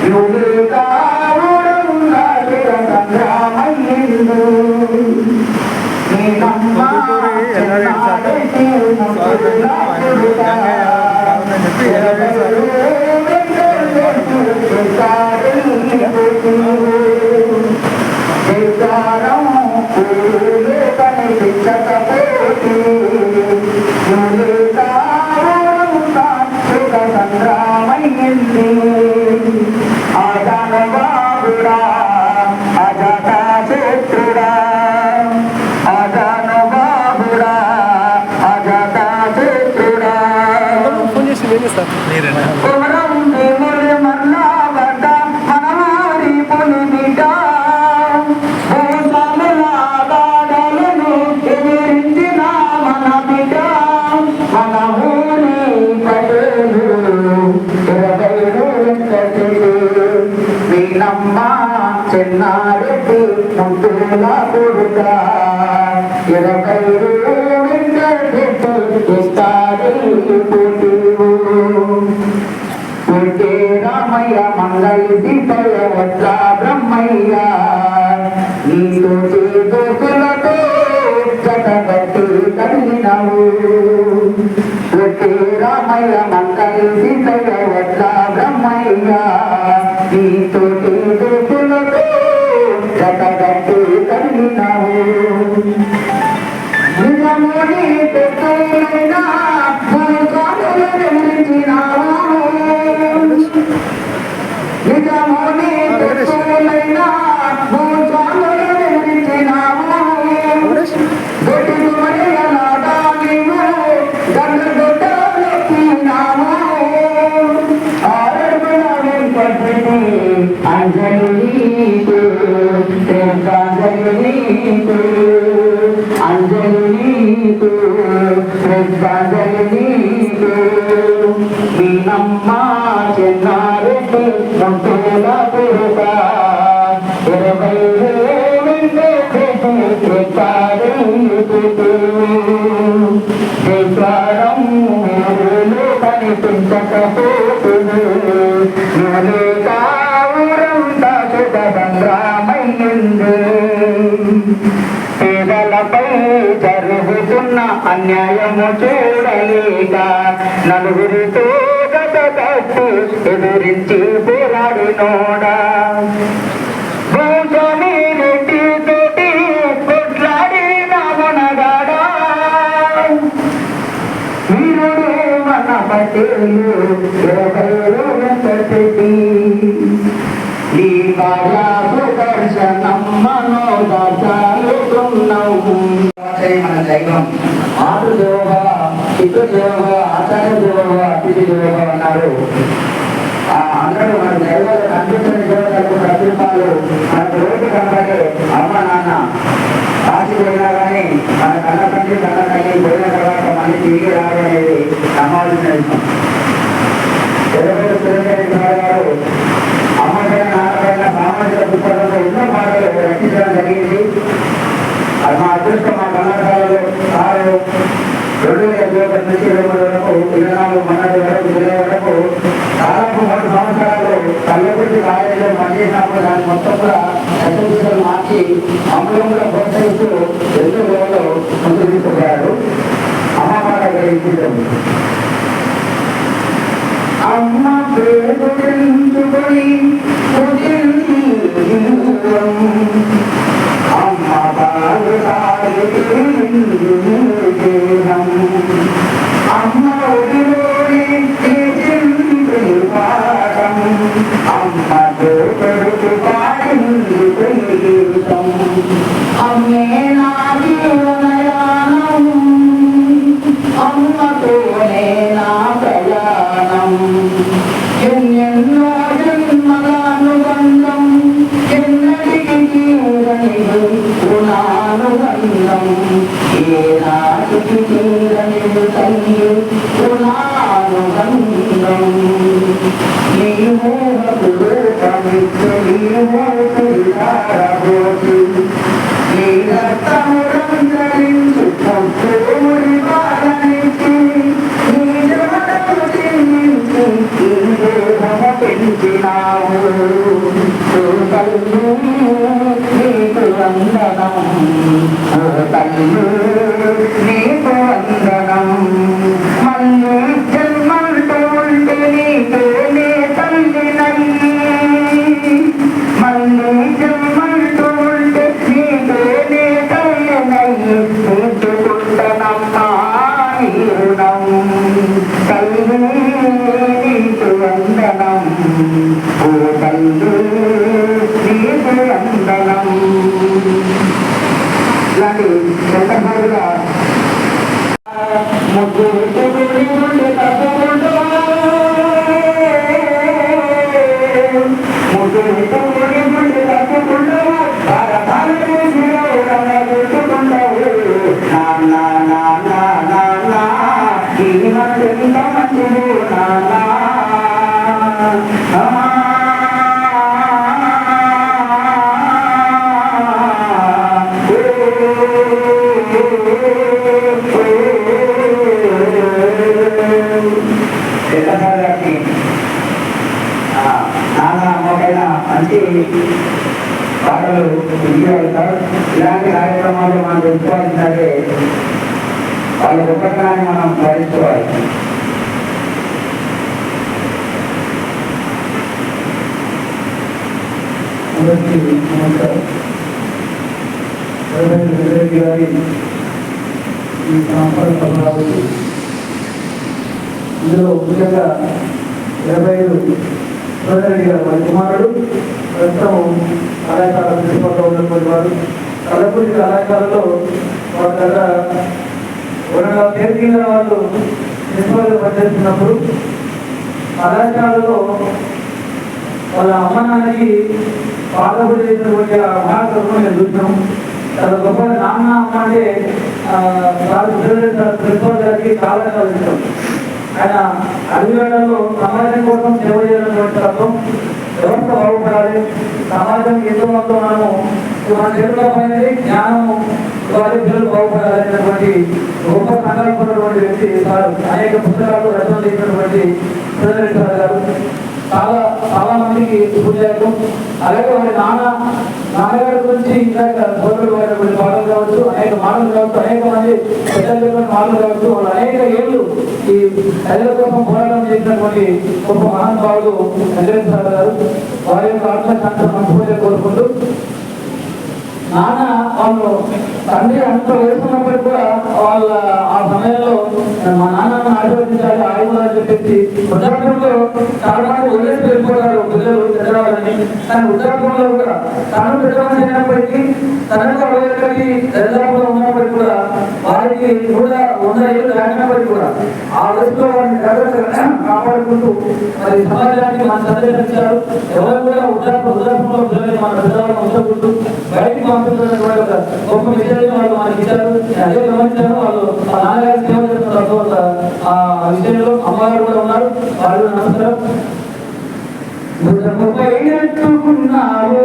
నువ్వు కావుడున్న సంగ్రామయ్యిండు మీనమ్మ చిన్నారికి ముద్దుల కొడుక చిన్నారెడ్డి ముద్దుల కొడుక 20 రామయ్య మంగళి సీతయ్య వడ్ల బ్రహ్మయ్య నీతో దోసులతో జగబట్టి కలిగినవు రామయ్య మంగళి సీతయ్య వడ్ల బ్రహ్మయ్య నీతో దోసులతో జగబట్టి కలిగినవు నిజముని పెద్దైనా నిజముని పెద్దైనా మీనమ్మ చిన్నారెడ్డి ముద్దుల కొడుక 20 కనిపించకపోతుంది సంగ్రామయ్యింది పేదలపై జరుగుతున్న అన్యాయము చూడలేక నలుగురితో గతకట్టు ఎదురించి పోరాడినోడా భూషణి రెడ్డి తోటి కొట్లాడిన మునగాడా వీరుడు మన పటేలు 20 నీ దర్శనం మనోదాచాలుతున్నావు మన దైవం మాతృదేవ పితృదేవ ఆచార్యదేవ అతిథిదేవ అన్నారు అందరూ మన దైవాలు కనిపించని దేవతలకు ప్రతిపాలు మనకు రోడ్డు కనబడే అమ్మ నాన్న రాసిపోయినా కానీ మన కన్న తండ్రి కన్న తల్లి పోయిన తర్వాత మళ్ళీ తిరిగి రావడం అనేది నమ్మాల్సిన విషయం. గారు అమ్మపైన నాన్నపైన సామాజిక పుస్తకంలో ఎన్నో పాటలు రచించడం జరిగింది. అది మా అదృష్టం. మా కళాశాలలో సారు 2021 నుంచి 23 వరకు 24 మొన్నటి వరకు జిల్లా వరకు దాదాపు 3 సంవత్సరాలు కళ్ళగుర్తి కాలేజీలో పనిచేసినప్పుడు దాన్ని మొత్తం కూడా సర్టిఫికేట్లు మార్చి అమలు కూడా ప్రోత్సహిస్తూ ఎంతో రోజులు ముందుకు తీసుకుపోయారు. అమ్మ మాట గ్రహించడం అమ్మ పేరుకొని అమ్మ బాలు అమ్మ ఒడిలోని పాఠం అమ్మ కొడుకు పాడింది ప్రీతం అమ్మే నా జీవనయానం అమ్మతోనే నా ప్రయాణం ఎన్నెన్నో జన్మల అనుబంధం తల్లి నీకు వందనం, ఓ తల్లి నీకు వందనం. మళ్ళీ జన్మంటూ ఉంటే నీకేనే తల్లినయ్యి, మళ్ళీ జన్మంటూ ఉంటే నీకేనే తల్లినయ్యి, తీర్చుకుంటనమ్మా నీ రుణం. తల్లి నీకు వందనం, ఓ తల్లి నీకు వందనం. ఇలాంటి సందర్భాలుగా ముగ్గురు తప్పకుండా నానా అమ్మకైనా మంచి పాటలు వెళ్తారు. ఇలాంటి కార్యక్రమాలు మనం తెలుసుకోవాల్సినట్టే వాళ్ళ గొప్పతనాన్ని మనం భరించుకోవాలి. గారి ఈ కాన్ఫరెన్స్ రావచ్చు. ఇందులో ముఖ్యంగా 25 రెడ్డి గారు వారి కుమారుడు ప్రస్తుతం కళాశాల ప్రిన్సిపల్గా ఉన్నటువంటి వారు. కళాకృతి కళాశాలలో వాళ్ళ దగ్గర ఎవరైనా పేరు వాళ్ళు ప్రిన్సిపల్గా పనిచేస్తున్నప్పుడు కళాశాలలో వాళ్ళ అమ్మ నాన్నకి పాల్గొని చేసినటువంటి ఆ మహాకర్మను నేను చూసినాం. చాలా గొప్ప నాన్న అమ్మ అంటే ప్రిన్సిపల్ గారికి చాలా చాలా ఇష్టం. ఆయన అడుగులలో సమాజం కోసం సేవ చేయాలన్నటువంటి తత్వం, వ్యవస్థ బాగుపడాలి, సమాజం ఎంతో మంది మనము మన చేతుల్లో పోయినది జ్ఞానము వారి పిల్లలు బాగుపడాలి అనేటువంటి గొప్ప సంకల్పమైనటువంటి వ్యక్తి సార్. అనేక పుస్తకాలు రచన చేసినటువంటి చంద్రరెడ్డి సార్ గారు చాలా మందికి పూజారు. అలాగే వారి నాన్నగారి గురించి ఇందాక సోదరుడు వారి పాటలు కావచ్చు, అనేక మాటలు కావచ్చు, అనేక మంది పెద్దల మాటలు కావచ్చు, వాళ్ళు అనేక ఏళ్ళు ఈ ప్రజల కోసం పోరాటం చేసినటువంటి గొప్ప మహానుభావులు చంద్రరెడ్డి సార్ గారు. వారి యొక్క ఆత్మశాంతి మనస్ఫూర్తిగా కోరుకుంటూ, నాన్న వాళ్ళు తండ్రి అంత వేసుకున్నప్పటికీ కూడా వాళ్ళ ఆ సమయంలో మా నాన్నను ఆశీర్వదించాలి ఆయుధాలు చెప్పేసి వృద్ధాప్యంలో చాలా మంది వదిలేసి వెళ్ళిపోతారు పిల్లలు పెద్దవాళ్ళని. కానీ వృద్ధాప్యంలో కూడా తాను పెద్దవాళ్ళు అయినప్పటికీ తనకు అడగలిగి దరిదాపులో ఉన్నప్పటికీ కూడా వారికి 100 ఏళ్ళు దాటినప్పటికీ కూడా ఆ వయసులో వారిని జాగ్రత్తగా కాపాడుకుంటూ మరి సమాజానికి మన సందేశించారు. ఎవరు కూడా వృద్ధాప్యంలో పిల్లలు మన పెద్దవాళ్ళని ఉంచకూడదు, బయటికి పంపించినటువంటి ఒక గొప్ప విషయాన్ని వాళ్ళు మనకి ఇచ్చారు. అదే గమనించారు. వాళ్ళు ఆ నాన్నగారి సేవ చేస్తున్న ఆ విషయంలో అమ్మగారు కూడా ఉన్నారు. వాళ్ళు నమస్కారం. పెట్టుకున్నావు,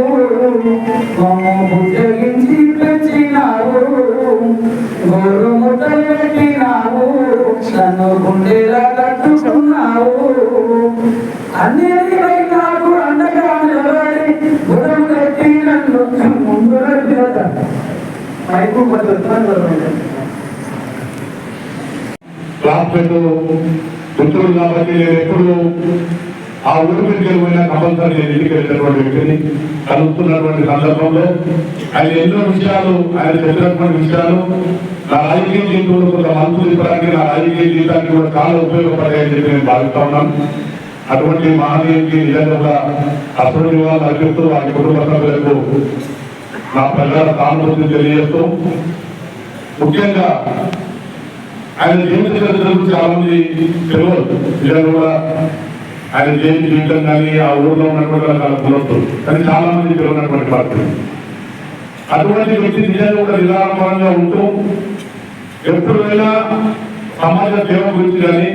భుజగించి పెంచినావు, గోరు ముట్టలు పెట్టినావు, నన్ను గుండెలా కట్టుకున్నావు, అన్ని నాకు అండగా నిలబడి గురం కట్టి నన్ను ముందు మైకు క్లాస్మేట్ మిత్రులు కాబట్టి నేను ఎప్పుడు ఆ ఊరికి పోయినా కంపల్సరీ నేను ఇంటికి వెళ్ళినటువంటి వ్యక్తిని కలుస్తున్నటువంటి సందర్భంలో ఆయన ఎన్నో విషయాలు, ఆయన చెప్పినటువంటి విషయాలు నా రాజకీయ జీవితంలో కొంత మలుపు తిప్పడానికి, నా రాజకీయ జీవితానికి కూడా చాలా ఉపయోగపడాయని చెప్పి నేను భావిస్తా ఉన్నాను. అటువంటి మహనీయునికి నిజంగా కూడా అసలు వాళ్ళు అర్పిస్తూ వారి కుటుంబ సభ్యులకు నా ప్రజల సానుభూతిని తెలియజేస్తూ, ముఖ్యంగా ఆయన జీవిత చరిత్ర గురించి చాలా మంది తెలియదు. నిజంగా కూడా ఆయన జయంతి జీవితం కానీ ఆ ఊళ్ళో ఉన్నటువంటి వాళ్ళ కులస్తు కానీ చాలా మంది తెలియనటువంటి పరిస్థితి. అటువంటి వ్యక్తి నిజంగా కూడా నిరాడంబరంగా ఉంటూ ఎప్పుడైనా సమాజ సేవ గురించి కానీ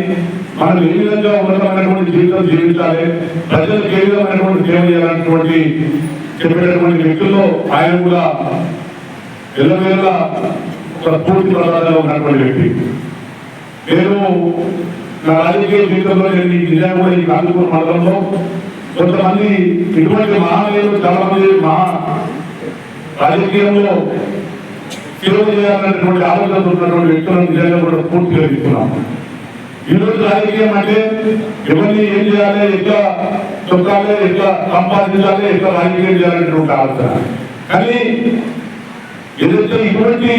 మనం ఏ విధంగా ఉన్నతమైనటువంటి జీవితం జీవించాలి, ప్రజలకు ఏ విధమైనటువంటి సేవ చేయాలన్నటువంటి చెప్పేటటువంటి వ్యక్తుల్లో ఆయన కూడా ఎల్లవేళ ఒక స్ఫూర్తి ప్రదానంగా ఉన్నటువంటి వ్యక్తి. నేను నా రాజకీయ జీవితంలో నేను నిజంగా కూడా ఈ కాంతిపూర్ మండలంలో కొంతమంది ఇటువంటి మహానీయులు చాలా మంది రాజకీయంలో సేవ చేయాలనేటువంటి ఆలోచన ఉన్నటువంటి వ్యక్తులను నిజంగా కూడా పూర్తిగా ఇస్తున్నాం. ఈరోజు రాజకీయం అంటే ఎవరిని ఏం చేయాలి, ఎట్లా తొక్కాలి, ఎట్లా సంపాదించాలి, ఎట్లా రాజకీయం చేయాలనేటువంటి ఆలోచన. కానీ ఏదైతే ఇటువంటి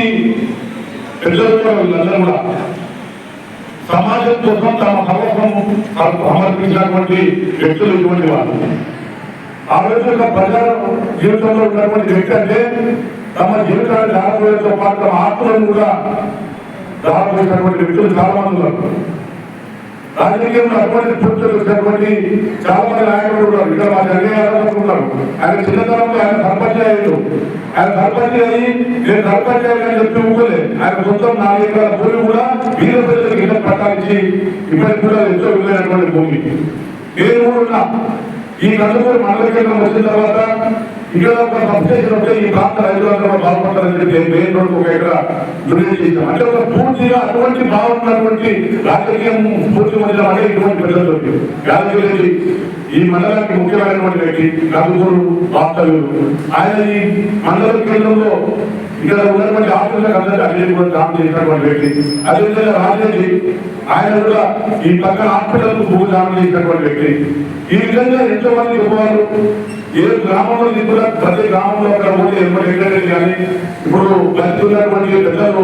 పెద్దలు కూడా వీళ్ళందరూ కూడా సమాజం కోసం తమ సర్వస్వం సమర్పించినటువంటి వ్యక్తులు ఇటువంటి వాళ్ళు. ఆ రోజు ప్రజల జీవితంలో ఉన్నటువంటి వ్యక్తి అంటే తమ జీవితాన్ని దారిపోయేతో పాటు తమ ఆత్మలను కూడా దారిపోయినటువంటి వ్యక్తులు చాలా మంది ఉన్నారు. రాజకీయంలో అటువంటి పూర్తులు వచ్చినటువంటి చాలా మంది నాయకులు ఉన్నారు. ఇక్కడ మా జగన్నారు. ఆయన చిన్నతనంలో ఆయన సర్పంచ్ అయ్యాడు. ఆయన సర్పంచ్ అయ్యి నేను సర్పంచ్ అయ్యాలని చెప్పి ఊరుకోలే. ఆయన సొంతం 4 ఎకరాల భూమి కూడా వీర ప్రజలకు ఇళ్ళ పట్టాలించి ఇప్పటికి కూడా ఎంతో విలువైనటువంటి భూమి. నేను కూడా ఉన్నా. ఈ కందుకూరు మండల కేంద్రం వచ్చిన తర్వాత ఇక్కడ ఒక సబ్స్టేషన్ వస్తే ఈ ప్రాంత రైతులందరూ బాగుపడతారని చెప్పి మెయిన్ రోడ్డు ఒక ఎకరా దుర్నీతి చేశాం. అంటే ఒక పూర్తిగా అటువంటి బాగున్నటువంటి రాజకీయం పూర్తి మధ్య అంటే ఇటువంటి పెద్దలు యాదగిరి ఈ మండలానికి ముఖ్యమైనటువంటి వ్యక్తి కందుకూరు వాస్తవ్యులు. ఆయన ఈ మండల కేంద్రంలో ఇక్కడ ఉన్నటువంటి ఆఫీసులకు అందరికీ అభివృద్ధి కూడా దానం చేసినటువంటి వ్యక్తి. అదేవిధంగా రాజేంద్రి ఆయన కూడా ఈ పక్కన హాస్పిటల్కు భూ దానం చేసినటువంటి వ్యక్తి. ఈ విధంగా ఎంతో మంది గొప్పవాళ్ళు ఏ గ్రామంలో కూడా ప్రతి గ్రామంలో అక్కడ పోతే ఎక్కడెక్కడికి కానీ ఇప్పుడు ఉన్నటువంటి పెద్దలు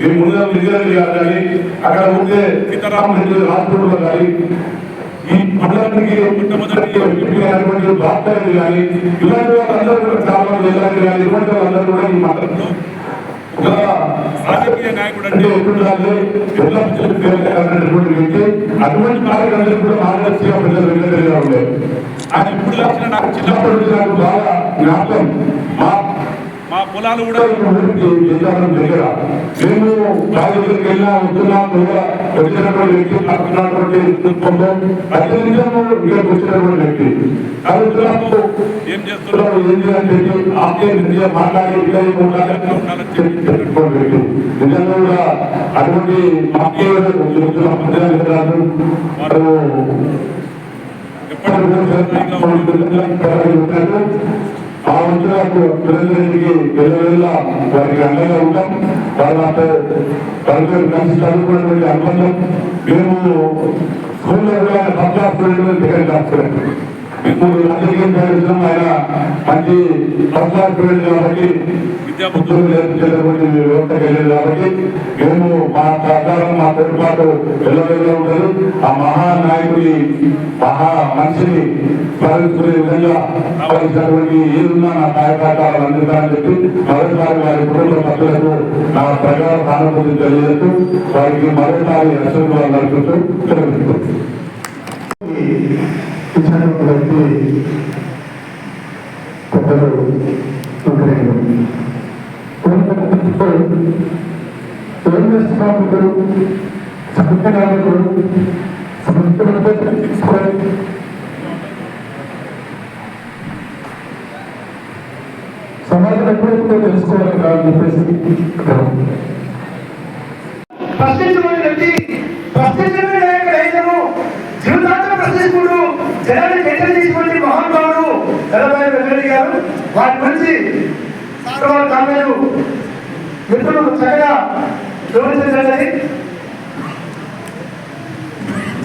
ఈ ముందు విద్యార్థి కానీ అక్కడ పోతే సీతారామరెడ్డి హాస్పిటల్లో కానీ ఈ మండలానికి డాక్టర్లు కానీ ఇలాంటి వాళ్ళందరూ కూడా చాలా మంది వెళ్ళాలి కానీ ఇటువంటి వాళ్ళందరూ కూడా ఈ మండలంలో రాజకీయ నాయకుడు అంటే ఎప్పుడుండాలి ఎన్నటువంటి వ్యక్తి అటువంటి కార్యక్రమాలు కూడా మార్గదర్శిగా ప్రజలు వెళ్ళగలిగా ఉండేది. ఆయన ఇప్పుడు వచ్చిన నాకు చిన్నప్పటి నుంచి నాకు బాగా జ్ఞాపకం. మా పొలాలు కూడా దగ్గర మేము రాజకీయాలకు వెళ్ళినా వస్తున్నాం వచ్చినటువంటి వ్యక్తి పడుతున్నటువంటి కుటుంబంలో ప్రతి నిమిషము ఇక్కడికి వచ్చినటువంటి వ్యక్తి అడుగుతున్నాము ఏం చేస్తున్నాము ఏం చేయాలని ఆప్యాయంగా మాట్లాడి చెప్పుకోండి వ్యక్తి నిజంగా కూడా అటువంటి ఆప్యాయత ప్రజలు వారు ఆ వంతులకు పిల్లలకి పిల్లల వారికి అండగా ఉంటాం. వాళ్ళతో కలిసి చదువుకున్నటువంటి అనుబంధం మేము స్కూల్లో కూడా first class student second class student. ఇప్పుడు రాజకీయం ప్రవేశం ఆయన మంచి ఫస్ట్ క్లాస్ స్టూడెంట్ కాబట్టి విద్యాబుద్ధులు నేర్పించేటువంటి వ్యవస్థకి వెళ్ళేది కాబట్టి మేము మా సహకారం మా తోడ్పాటు వెళ్ళవెళ్ళ ఉంటారు. ఆ మహానాయకుడి మహా మనిషిని స్మరించుకునే విధంగా కావలసినటువంటి ఏదున్నా నా సహాయకారాలు అందుతానని చెప్పి మరోసారి వారి కుటుంబ సభ్యులకు నా ప్రకార సానుభూతి తెలియజేస్తూ వారికి మరోసారి అసలు నడుపుతూ తెలియజేస్తూ పెద్దలు సమాజం ఎప్పుడెప్పుడో తెలుసుకోవాలి కాదని చెప్పేసి ప్రశ్నించమని వ్యక్తి ప్రశ్నించడం జీవితాంతం ప్రశ్నించుకుంటూ జనాన్ని చైతన్యం చేసినటువంటి మహానుభావుడు తెల్లబాయి వెంకటరెడ్డి గారు. వాటి గురించి కామెంట్ మిత్రులు చక్కగా వివరించండి.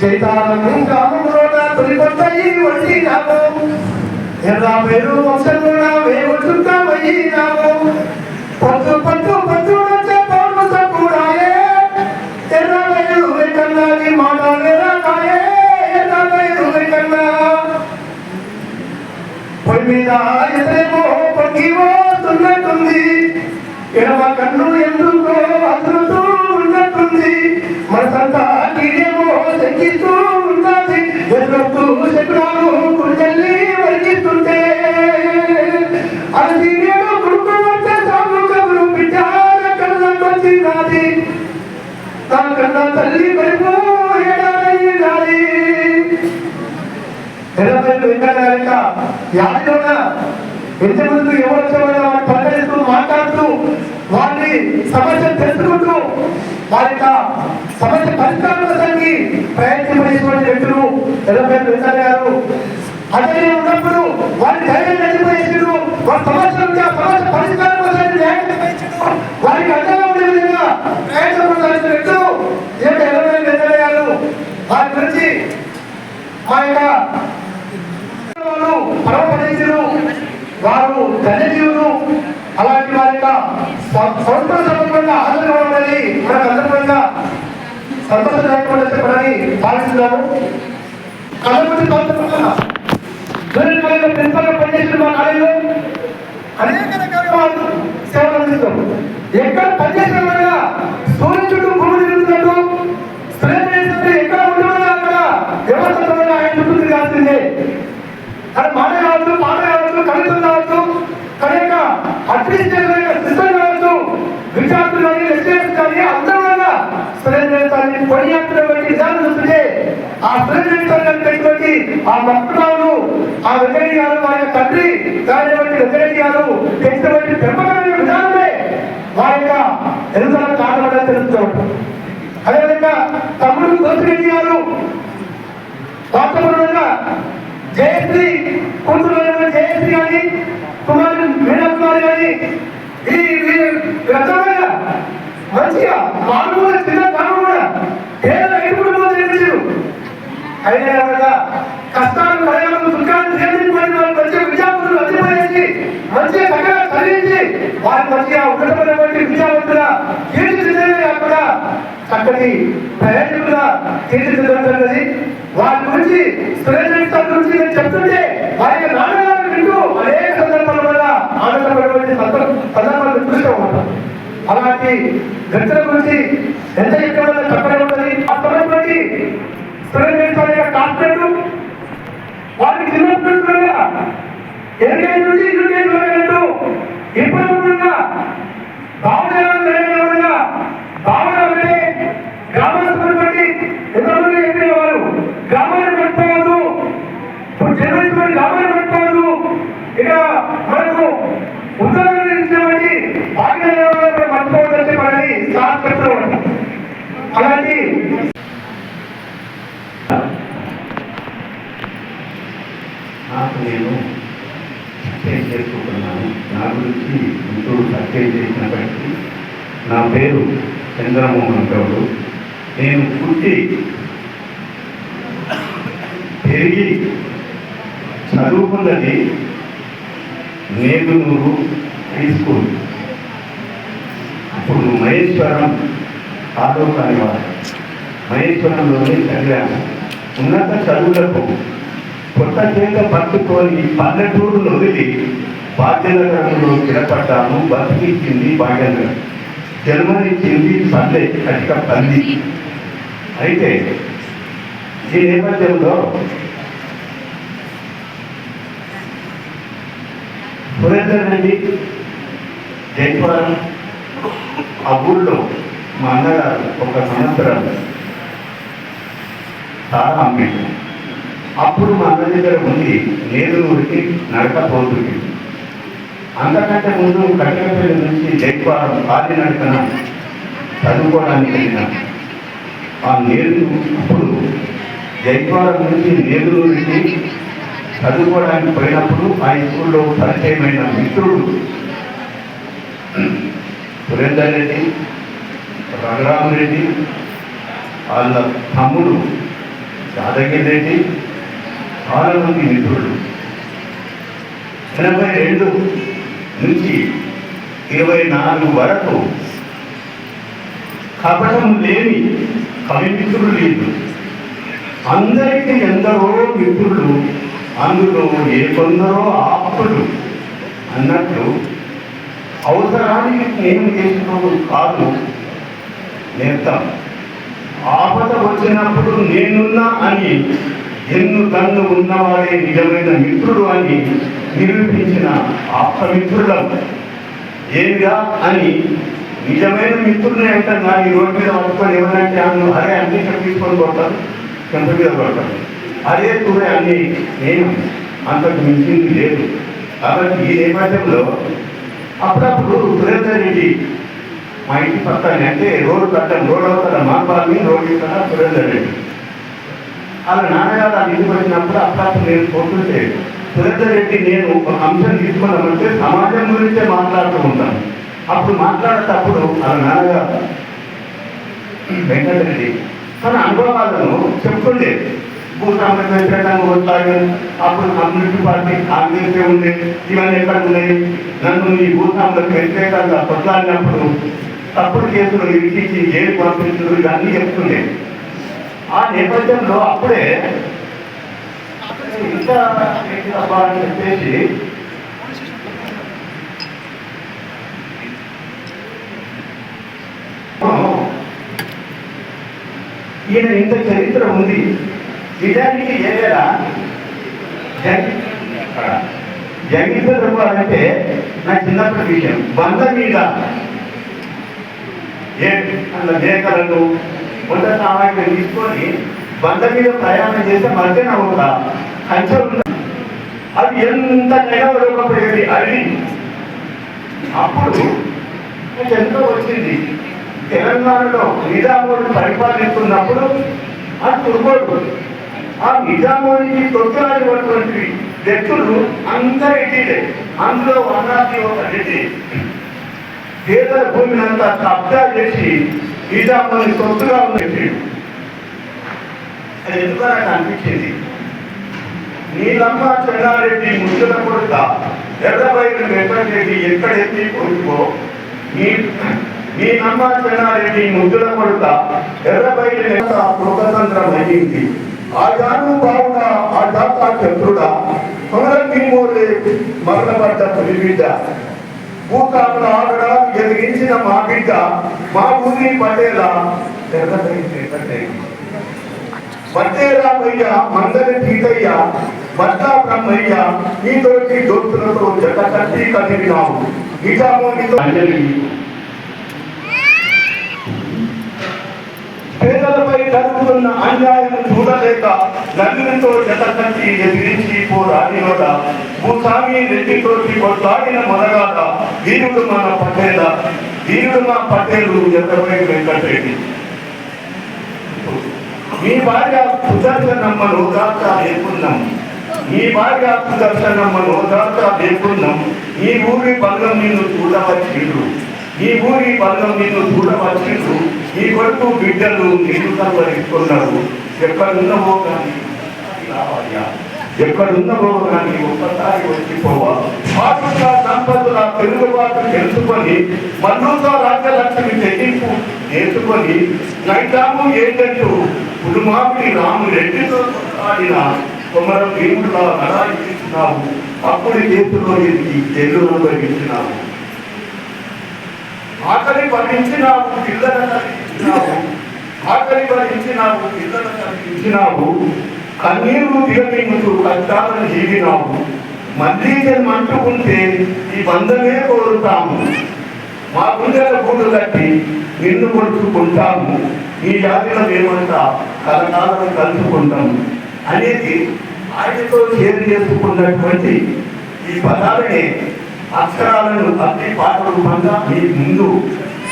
చైతాన్యం గ్రామంలో తొలికొత్త ఈ వచ్చి నాకు ఎర్రా పేరు వంశంలో వేడుతామయ్యాము పొద్దు పొద్దు పొద్దు వచ్చే పౌరు కూడాయే ఎర్ర పేరు వెంకన్నాది మాట వేరాయే ఎర్ర పేరు వెంకన్నా పొయ్యి మీద ఎదురేమో పొంగివో తున్నట్టుంది ఎడమ కన్ను ఎందుకో అదురుతూ ఉన్నట్టుంది మనసంతా కీడేమో తగ్గిస్తూ ఉన్నది ఎదురొత్తు శకునాలు కుళ్ళల్లి వరిగిస్తుంటే అది కొడుకు వస్తే సాగు కబురు బిడ్డ కళ్ళకొచ్చి నాది నా కన్నా తల్లి వైపు ఏడాది ఎర్రబెల్లు వెంకట యాదిలోన ఇంతకుముందు ఎవరు వచ్చేవాళ్ళు వారిని పలకరిస్తూ మాట్లాడుతూ వారిని సమస్యలు తెలుసుకుంటూ వారి సమస్య పరిష్కారం కోసానికి ప్రయత్నం చేసినటువంటి వ్యక్తులు ఎర్రబెల్లు వెంకట గారు. అదే ఉన్నప్పుడు వారి ధైర్యం నడిపోయేసాడు. వారి సమస్య ఉంటే ఆ సమస్య పరిష్కారం కోసం వారికి అర్థంగా ఉండే విధంగా ప్రయత్నం నిర్ణయాలు వారి గురించి మా యొక్క పరమపదేశులు వారు ధన్యజీవులు. అలాంటి వారి యొక్క సంవత్సరం సందర్భంగా ఆదరణ ఉన్నది మనకు అందరిపైన సంతోషదాయకంగా చెప్పాలని భావిస్తున్నాము. ప్రిన్సిపల్ పనిచేసిన మా కాలేజీలో అనేక రకాల సేవలు అందిస్తాం. ఎక్కడ పనిచేసిన వల్ల సూర్యుడు చుట్టూ భూమి తిరుగుతున్నట్టు ఎక్కడ ఉండడం అక్కడ వ్యవస్థ ఆయన చుట్టూ తిరగాల్సిందే. అది మాట కావచ్చు, పాట కావచ్చు, కవిత్వం కావచ్చు, తన యొక్క అడ్మినిస్ట్రేషన్ సిస్టమ్ కావచ్చు, విద్యార్థులు కానీ లెక్చరర్స్ కానీ అందరూ వల్ల సురేంద్రని కొనియాడుతున్నటువంటి విధానం చూస్తుంటే ఆ సురేంద్రటువంటి ఆ భక్తురాలు ఆ వెంకయ్య గారు వారి యొక్క తండ్రి కానివ్వండి వెంకయ్య గారు తెచ్చినటువంటి పెంపకమైన విధానమే వారి యొక్క ఎదుగుదల కారణంగా తెలుస్తూ అదేవిధంగా తమ్ముడు దోసిరెడ్డి గారు వాస్తవంగా జయశ్రీ కూతురు జయశ్రీ కానీ కుమారు మీనా కుమార్ కానీ ఈ రకమైన మంచిగా మామూలు చిన్న కాలం కూడా పేద ఎదుగుడులో నిర్మించారు. అయినా కదా కష్టాలు ప్రయాణాలు దుఃఖాలు చేయించుకొని వాళ్ళు మంచిగా విద్యావంతులు అతిపోయేసి మంచిగా చక్కగా చదివించి వారి మంచిగా ఉన్నతమైనటువంటి విద్యావంతుల తీర్చిదిద్దడమే కాకుండా చక్కటి ప్రయాణికులుగా తీర్చిదిద్దడం వారి గురించి సురేంద్ర గురించి నేను చెప్తుంటే వారి నాన్నగారు వింటూ అనేక సందర్భాల వల్ల ఆనందపడేటువంటి సందర్భాలు చూస్తూ ఉంటాం. అలాంటి వ్యక్తుల గురించి ఎంత ఎక్కువ తప్పనే ఉంటుంది. అప్పటి సురేంద్ర కాన్సెప్ట్ వారికి చిన్నప్పుడు ఎన్నికల నుంచి ఇల్లు ఇప్పుడు భావన భావన అంటే గ్రామాలను బట్టి ఎంతమంది ఎన్నికల వారు గ్రామాన్ని పట్టుకోవద్దు, ఇప్పుడు జన్మించుకొని గ్రామాన్ని పట్టుకోవద్దు. ఇక మనకు ఉత్తరాలు ఇచ్చినటువంటి భాగ్యాన్ని పట్టుకోవద్దని మనని సార్ చెప్తూ ఉంటాం. అలాంటి నాకు నేను సత్యం చేసుకుంటున్నాను. నా గురించి మిత్రుడు సత్యం చేసినప్పటికీ నా పేరు చంద్రమోహన్ గౌడు. నేను పుట్టి పెరిగి చదువుకున్నది నేదునూరు హై స్కూల్. అప్పుడు మహేశ్వరం ఆలోకాని వారు మహేశ్వరంలోనే చదివాను. ఉన్నత చదువులకు కొత్త చేత పట్టుకొని పల్లెటూరును వదిలి భాగ్యనగరంలో స్థిరపడ్డాను. బతికిచ్చింది భాగ్యనగరం, జన్మనిచ్చింది పల్లె కటిక పల్లి. అయితే ఈ నేపథ్యంలో సురేందర్ రెడ్డి జైపురం ఆ ఊళ్ళో మా అన్నగారు ఒక సంవత్సరం చాలా అమ్మిండు. అప్పుడు మా అన్న దగ్గర ఉంది నేదునూరికి నడకపోతుంది. అంతకంటే ముందు కట్టెలపల్లి నుంచి జైపురం కాలి నడకన చదువుకోవడానికి వెళ్ళిన ఆ అప్పుడు జైపురం నుంచి నేదునూరికి చదువుకోవడానికి పోయినప్పుడు ఆ స్కూల్లో పరిచయమైన మిత్రుడు సురేందర్ రెడ్డి, రఘురామరెడ్డి, వాళ్ళ తమ్ముడు యాదగిరి రెడ్డి, చాలా మంది మిత్రులు. 82 నుంచి 24 వరకు కపటం లేని కవి మిత్రులు లేదు. అందరికీ ఎందరో మిత్రులు, అందులో ఏ కొందరో ఆప్తులు అన్నట్లు అవసరానికి నేను చేసుకోవడం కాదు నేర్తాం. ఆపద వచ్చినప్పుడు నేనున్నా అని ఎన్ను తన్ను ఉన్నవాడే నిజమైన మిత్రుడు అని నిరూపించిన ఆప్తమిత్రులం ఏమిరా అని నిజమైన మిత్రుడిని అంటాను. నా ఈ రోడ్డు మీద పట్టుకొని ఎవరంటే అన్ను అరే అన్ని ఇక్కడ తీసుకొని కొడతాను, చెంప మీద కొడతాను, అదే కూడా అన్ని నేను అంతకు మించింది లేదు. కాబట్టి ఈ నేపథ్యంలో అప్పుడప్పుడు సురేందర్ రెడ్డి మా ఇంటి పక్కనే అంటే రోడ్డు కట్టం రోడ్ అవుతారా మాపాలని రోడ్డు ఇక్కడ సురేందర్ రెడ్డి వాళ్ళ నాన్నగారు ఆ ఇంటికి వచ్చినప్పుడు అప్పుడు నేను పోతుంటే సురేందర్ రెడ్డి నేను ఒక అంశం తీసుకున్నామంటే సమాజం గురించే మాట్లాడుతూ ఉంటాను. అప్పుడు మాట్లాడేటప్పుడు వాళ్ళ నాన్నగారు వెంకటరెడ్డి తన అనుభవాలను చెప్తుండే. భూస్వామ్యం వ్యతిరేకంగా కొట్లాడి అప్పుడు కమ్యూనిస్ట్ పార్టీ కాంగ్రెస్ ఉండే, ఇవన్నీ ఎక్కడ ఉన్నాయి, నన్ను ఈ భూస్వాములకు వ్యతిరేకంగా కొట్లాడినప్పుడు తప్పుడు కేసులు ఇరికించి జైలు పంపించడం ఇవన్నీ చెప్తుండే. ఆ నేపథ్యంలో అప్పుడే ఇంకా అని చెప్పేసి ఈయన ఇంత చరిత్ర ఉంది. నిజానికి ఏదైనా జంగిపేట అంటే నా చిన్నప్పటి విషయం. బంద మీద అందులో మేకలను వంట సామాగ్రి తీసుకొని బంద మీద ప్రయాణం చేస్తే మధ్యన ఒక కంచె ఉంది. అది ఎంతకైనా ఒడకపోయేది. అది అప్పుడు ఎంతో వచ్చింది. తెలంగాణలో నిజామోడు పరిపాలిస్తున్నప్పుడు ఆ తుర్కోడు ఆ నిజామోడికి తొత్తులాడినటువంటి వ్యక్తులు అందరికీ అందులో వనాది ఒక రెడ్డి పేదల భూమిని అంతా కబ్జా చేసి నిజామోని తొత్తుగా ఉన్నట్టు. అది ఎందుకు నాకు అనిపించింది. నీలమ్మ చెన్నారెడ్డి ముద్దుల కొడుక ఎర్రబైలు వెంకటరెడ్డి ఎక్కడెత్తి కొడుకో నీలమ్మ చెన్నారెడ్డి ముద్దుల కొడుక ఎర్రబైలు లోకతంత్రం అయ్యింది. ఆ జాను బావుగా ఆ దాతా చంద్రుడా కొమరమోలే మరణపడ్డ తొలి బిడ్డ భూతాముల ఆగడాలు ఎదిగించిన మా బిడ్డ మా ఊరి పటేల వడ్డేరామయ్య మందరి పీతయ్య బట్టా బ్రహ్మయ్య నీతోటి దోస్తులతో జత కట్టి కదిలినావు. నిజామోనితో పేదలపై జరుగుతున్న అన్యాయం చూడలేక నలుగురితో జత కట్టి ఎదిరించి పోరాడినోడ భూస్వామి రెడ్డితోటి కొట్లాడిన మొదగాడ వీరుడు మన పటేల వీరుడు మా పటేలు ఎర్రబై వెంకటరెడ్డి. మీ భార్య సుదర్శనమ్మ నోదాకా లేకున్నాం. మీ భార్య సుదర్శనమ్మ నోదాకా లేకున్నాం. ఈ ఊరి బలం నిన్ను చూడవచ్చిండ్రు. ఈ ఊరి బలం నిన్ను చూడవచ్చిండ్రు. ఈ కొడుకు బిడ్డలు నిన్ను కలవరిస్తున్నారు. ఎక్కడున్నవో కానీ రావాలయా, ఎక్కడున్నవో కానీ ఒక్కసారి వచ్చిపోవా. భారత సంపదల తెలుగుబాటు తెలుసుకొని మన్నూతో రాజ్యలక్ష్మి తెగింపు నేర్చుకొని నైజాము ఏంటంటూ కుటుంబాన్ని రాము రెడ్డితో ఆడిన కొమరం భీముడులా నడాయించినావు. అప్పుడు చేతిలో ఎదిగి జైలులో భరించినావు. ఆకలి భరించినావు, పిల్లలను కలిగించినావు. ఆకలి భరించినావు, పిల్లలను కలిగించినావు. కన్నీరు దిగమింగుతూ కష్టాలను జీవినావు. మళ్ళీ జన్మంటుకుంటే ఈ బంధమే కోరుతాము. మా గుండెల గూడు కట్టి నిన్ను కొడుచుకుంటాము. ఈ జాతిలో మేమంతా కలకాలను కలుసుకుంటాము అనేది ఆయనతో షేర్ చేసుకున్నటువంటి ఈ పదాలనే అక్షరాలను అన్ని పాట రూపంగా మీ ముందు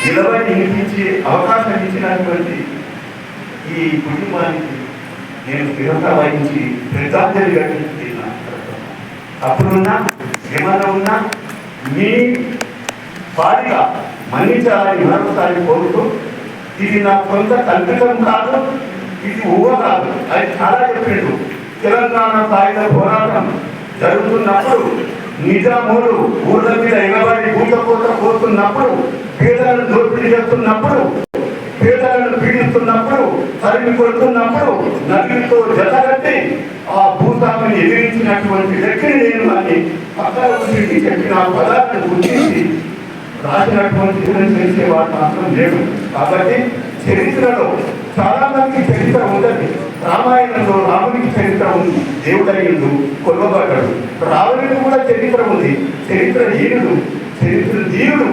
నిలబడి వినిపించే అవకాశం ఇచ్చినటువంటి ఈ కుటుంబానికి నేను స్థిరంగా వహించి శ్రద్ధాంజలి ఘటిస్తున్నాను. అప్పుడున్నా ఏమన్నా ఉన్నా మీ భారీగా మన్నించాలని మరొకసారి కోరుతూ, ఇది నా సొంత కల్పితం కాదు, ఇది ఊహ కాదు. అది చాలా చెప్పిండు. తెలంగాణ సాయుధ పోరాటం జరుగుతున్నప్పుడు నిజాములు ఊళ్ళ మీద ఎగబడి భూతపోత పోతున్నప్పుడు, పేదలను దోపిడీ చేస్తున్నప్పుడు, పేదలను పీడిస్తున్నప్పుడు, తరిమి కొడుతున్నప్పుడు నదితో జతగట్టి ఆ భూతాన్ని ఎదిరించినటువంటి వ్యక్తిని నేను అని పక్కన ఉండి చెప్పిన పదార్థాన్ని గుర్తించి రాసినటువంటి చేసేవాడు మాత్రం లేడు. కాబట్టి చరిత్రలో చాలా మందికి చరిత్ర ఉండదు. రామాయణంలో రామునికి చరిత్ర ఉంది, దేవుడయ్యుడు కొల్లబడ్డాడు. రావణుడికి కూడా చరిత్ర ఉంది, చరిత్ర హీనుడు, చరిత్ర ధీరుడు,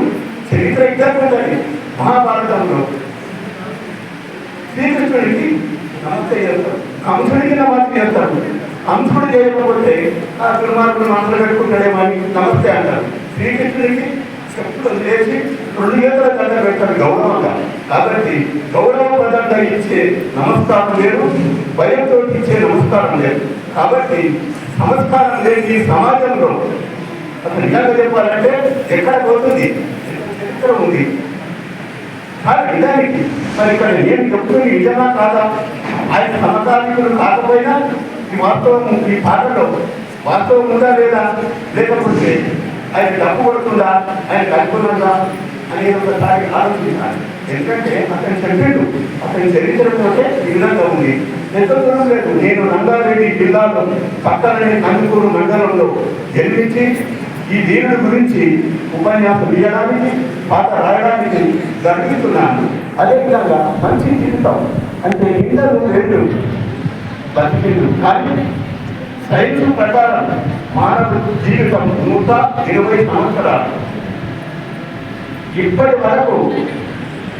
చరిత్ర ఇద్దరు ఉండాలి. మహాభారతంలో శ్రీకృష్ణుడికి నమస్తే చేస్తాడు, కంసుడికి నమస్తే చేస్తాడు. కంసుడు చేయకపోతే ఆ దుర్మార్గుడు మనసులు పెట్టుకుంటాడేమో అని నమస్తే అంటారు. శ్రీకృష్ణుడికి చెప్పుడు తీసుకొని లేచి 2 గంటల దండ పెడతాడు గౌరవంగా. కాబట్టి గౌరవప్రదంగా ఇచ్చే నమస్కారం లేదు, భయంతో ఇచ్చే నమస్కారం లేదు. కాబట్టి నమస్కారం లేని సమాజంలో అసలు నిజంగా చెప్పాలంటే ఎక్కడ పోతుంది, చరిత్ర ఉంది. నిజానికి మరి ఇక్కడ నేను చెప్తుంది నిజమా కాదా, ఆయన సమకాలీకులు కాకపోయినా ఈ వాస్తవం, ఈ పాటలో వాస్తవం ఉందా లేదా, లేకపోతే ఆయన డబ్బు కొడుతుందా, ఆయన కనుక్కున్నదా అనేది ఒకసారి ఆలోచించాలి. ఎందుకంటే అతని చెప్పాడు, అతని చరిత్రతో ఈ విధంగా ఉంది. ఎంత దూరం లేదు, నేను రంగారెడ్డి జిల్లాలో పక్కననే కందుకూరు మండలంలో జన్మించి ఈ దేవుడి గురించి ఉపన్యాసం ఇవ్వడానికి, పాట రాయడానికి జరుగుతున్నాను. అదేవిధంగా మంచి జీవితం అంటే ఇద్దరు 2 బతికిండు. కానీ సైన్స్ ప్రకారం మానవ జీవితం 120 సంవత్సరాలు. ఇప్పటి వరకు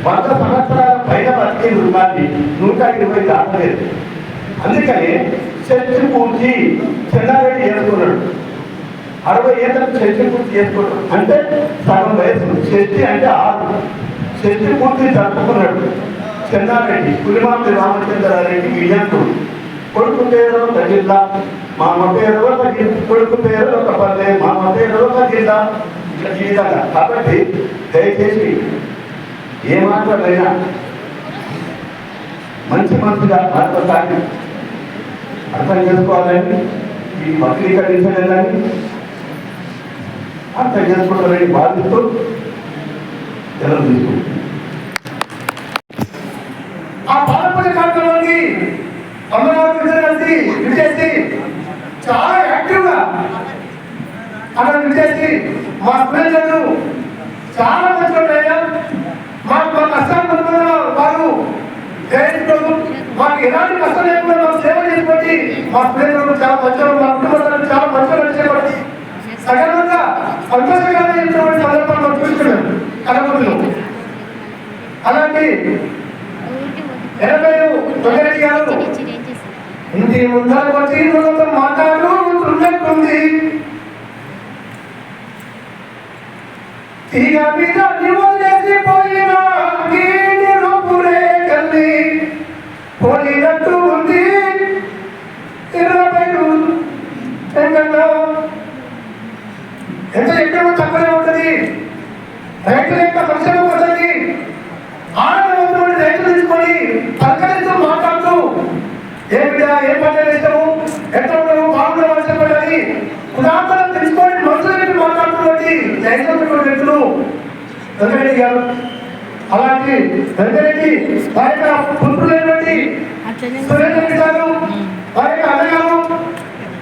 100 సంవత్సరాల పైన బతికిండు, కానీ 120 దాటలేదు. అందుకని చర్చి పూర్తి చెన్నారెడ్డి చేసుకున్నాడు. 60 ఏళ్ళకు చర్చి పూర్తి చేసుకున్నాడు అంటే సగం వయసు. చర్చి అంటే 6 చర్చి పూర్తి జరుపుకున్నాడు చెన్నారెడ్డి. పులిమాంటి రామచంద్రారెడ్డి విజయంతుడు. కొడుకు పేరు ఒక జిల్లా, మామ పేరు ఒక జిల్లా, కొడుకు పేరు ఒక పల్లె, మామ పేరు ఒక జిల్లా, ఇట్లా ఈ విధంగా. కాబట్టి దయచేసి ఏ మాత్రమైనా మంచి మనసుగా మాట్లాడాలి, అర్థం చేసుకోవాలని, ఈ వక్రీకరించలేదని అర్థం చేసుకోవాలని బాధిస్తూ సెలవు తీసుకుంటాం. ఆ పాలపూజ కార్యక్రమానికి అమరావతి కలిసి విజేసి చాలా యాక్టివ్గా అక్కడ విజేసి మా స్టూడెంట్లను చాలా మంచి అయినా మాకు మా కష్టాలు వారు గ్రహించుకోదు, మాకు ఎలాంటి కష్టం లేకుండా మాకు సేవ చేసుకోండి. మా స్టూడెంట్లను చాలా మంచిగా, మా కుటుంబాలను చాలా మంచిగా చేపట్టి సగనంగా సంతోషకరమైన సందర్భాలు మనం చూస్తున్నాం కనపడుతున్నాం. అలాంటి 80 గారు ఇంటి ముందరకు వచ్చి మనతో మాట్లాడుతున్నట్టుంది. తీగ మీద నివలేసి పోయిన రూపురే కల్లి పోయినట్టు ఉంది. 20 ఎంత ఎక్కడ తక్కువనే ఉంటుంది. రైతుల యొక్క సంక్షేమ పద్ధతి ఆనందవంతమైన రైతులు తీసుకొని పలకరిస్తూ మాట్లాడుతూ ఏ విధ ఏ పంటలు ఇస్తాము, ఎట్లా ఉండవు, బాగుండవు అని చెప్పండి ఉదాహరణ తెలుసుకొని మనసులు మాట్లాడుతున్నటువంటి రైతులు వ్యక్తులు వెంకరెడ్డి గారు. అలాంటి వెంకరెడ్డి వారి యొక్క పుత్రులైనటువంటి సురేంద్ర గారు, వారి యొక్క అన్నగారు,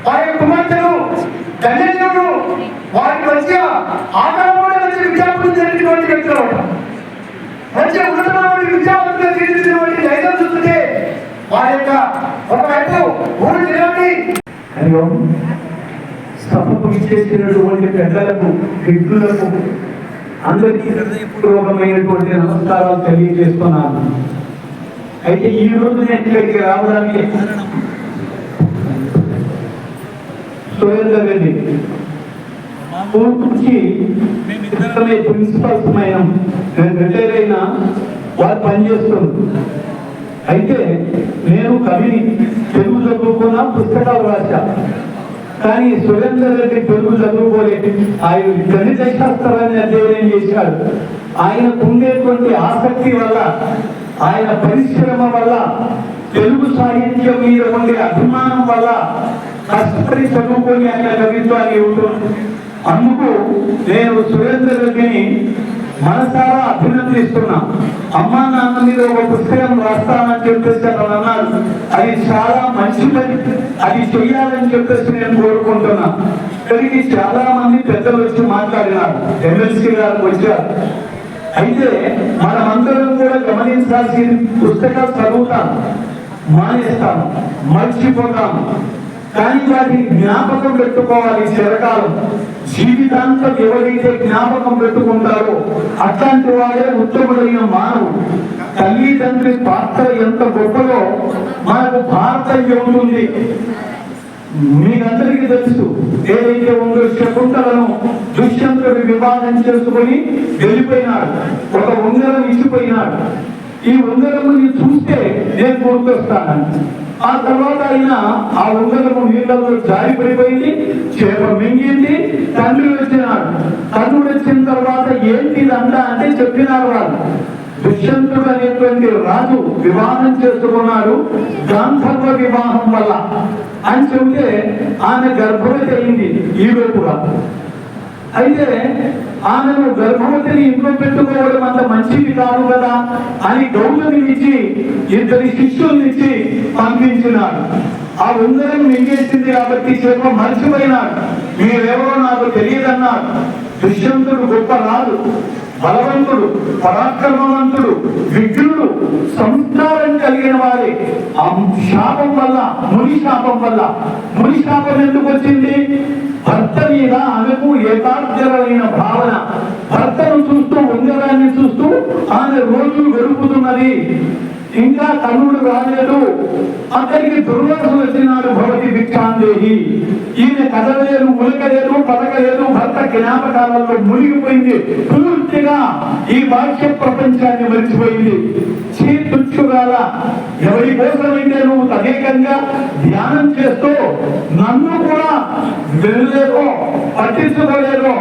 వారి యొక్క కుమార్తెలు ధన్యజీవులు, వారికి మంచిగా ఆకారంలో మంచి విద్యార్థులు జరిగినటువంటి వ్యక్తులు, మంచిగా ఉన్నతమైన విద్యావంతులు తీర్చిదిద్దినటువంటి రైతులు చూస్తుంటే వారి యొక్క ఒకవైపు ఊరు జిల్లాని సభకు ఇచ్చేసినటువంటి పెద్దలకు, వ్యక్తులకు అందరికీ హృదయపూర్వకమైనటువంటి నమస్కారాలు తెలియజేస్తున్నాను. అయితే ఈ రోజు నేను ఇక్కడికి రావడానికి సురేందర్ రెడ్డి ఊరు నుంచి మేమిద్దరమే ప్రిన్సిపల్స్ మైనం, నేను రిటైర్ అయినా వారు పనిచేస్తుంది. అయితే నేను కవిని, తెలుగు చదువుకున్నా, పుస్తకాలు రాశా. కానీ సురేందర్ రెడ్డి తెలుగు చదువుకోలేదు. ఆయన గణిత శాస్త్రాన్ని అధ్యయనం చేశాడు. ఆయనకు ఉండేటువంటి ఆసక్తి వల్ల, ఆయన పరిశ్రమ వల్ల, తెలుగు సాహిత్యం మీద ఉండే అభిమానం వల్ల కష్టపడి చదువుకొని ఆయన కవిత్వాన్ని ఉంటుంది. అందుకు నేను సురేందర్ రెడ్డిని మనసారా అభినందిస్తున్నా. అమ్మా నాన్న మీద ఒక పుస్తకం రాస్తానని చెప్పేసి అతను అన్నారు. అది చాలా మంచి పని, అది చెయ్యాలని చెప్పేసి నేను కోరుకుంటున్నా. ఇక్కడికి చాలా మంది పెద్దలు వచ్చి మాట్లాడినారు, ఎమ్మెల్సీ గారు వచ్చారు. అయితే మనమందరం కూడా గమనించాల్సిన, పుస్తకాలు చదువుతాం, మానేస్తాం, మర్చిపోతాం. కానీ వాటిని జ్ఞాపకం పెట్టుకోవాలి. చిరకాలం జీవితాంతం ఎవరైతే జ్ఞాపకం పెట్టుకుంటారో అట్లాంటి వాడే ఉత్తముడైన మానవుడు. తల్లిదండ్రి పాత్ర ఎంత గొప్పదో మనకు భారతం చెబుతుంది. మీకందరికీ తెలుసు ఏదైతే ఉందో శకుంతలను దుష్యంతుడు వివాహం చేసుకొని వెళ్ళిపోయినాడు, ఒక ఉంగరం ఇచ్చిపోయినాడు. ఈ ఉంగరముని చూస్తే నేను గుర్తొస్తాను. ఆ తర్వాత అయినా ఆ ఉంగరము నీళ్ళలో జారి పడిపోయింది, చేప మింగింది. తండ్రి వచ్చినాడు. తండ్రి వచ్చిన తర్వాత ఏంటి ఇదంతా అంటే చెప్పినారు వాళ్ళు. దుష్యంతుడు అనేటువంటి రాజు వివాహం చేసుకున్నాడు గాంధర్వ వివాహం వల్ల అని చెబితే ఆమె గర్భవతి అయింది ఈమె కూడా. అయితే ఆమెను గర్భవతిని ఇంట్లో పెట్టుకోవడం అంత మంచిది కాదు కదా అని గౌతమిని ఇచ్చి 2 శిష్యుల్ని ఇచ్చి పంపించినాడు. ఆ ఉంగరం మింగేసింది కాబట్టి చేప మర్చిపోయినాడు. మీరెవరో నాకు తెలియదన్నాడు. దుష్యంతుడు గొప్ప రాజు, బలవంతుడు, పరాక్రమవంతుడు, విఘ్నుడు, సంస్కారం కలిగిన వారి ఆ శాపం వల్ల, ముని శాపం ఎందుకు వచ్చింది? భర్త మీద ఆమెకు ఏకాగ్రమైన భావన. భర్తను చూస్తూ, ఉంగరాన్ని చూస్తూ ఆమె రోజులు గడుపుతున్నది. ఇంకా కర్ణుడు రాలేదు. అతనికి దుర్వాసుడు వచ్చినాడు. భవతి భిక్షాందేహి. ఈమె కదలలేదు, ఉలకలేదు, పలకలేదు. భర్త జ్ఞాపకాలలో మునిగిపోయింది. పూర్తిగా ఈ బాహ్య ప్రపంచాన్ని మర్చిపోయింది. తుచ్చుగాల ఎవరి కోసమైతే నువ్వు తదేకంగా ధ్యానం చేస్తూ నన్ను కూడా వెళ్ళలేదో పట్టించుకోలేదో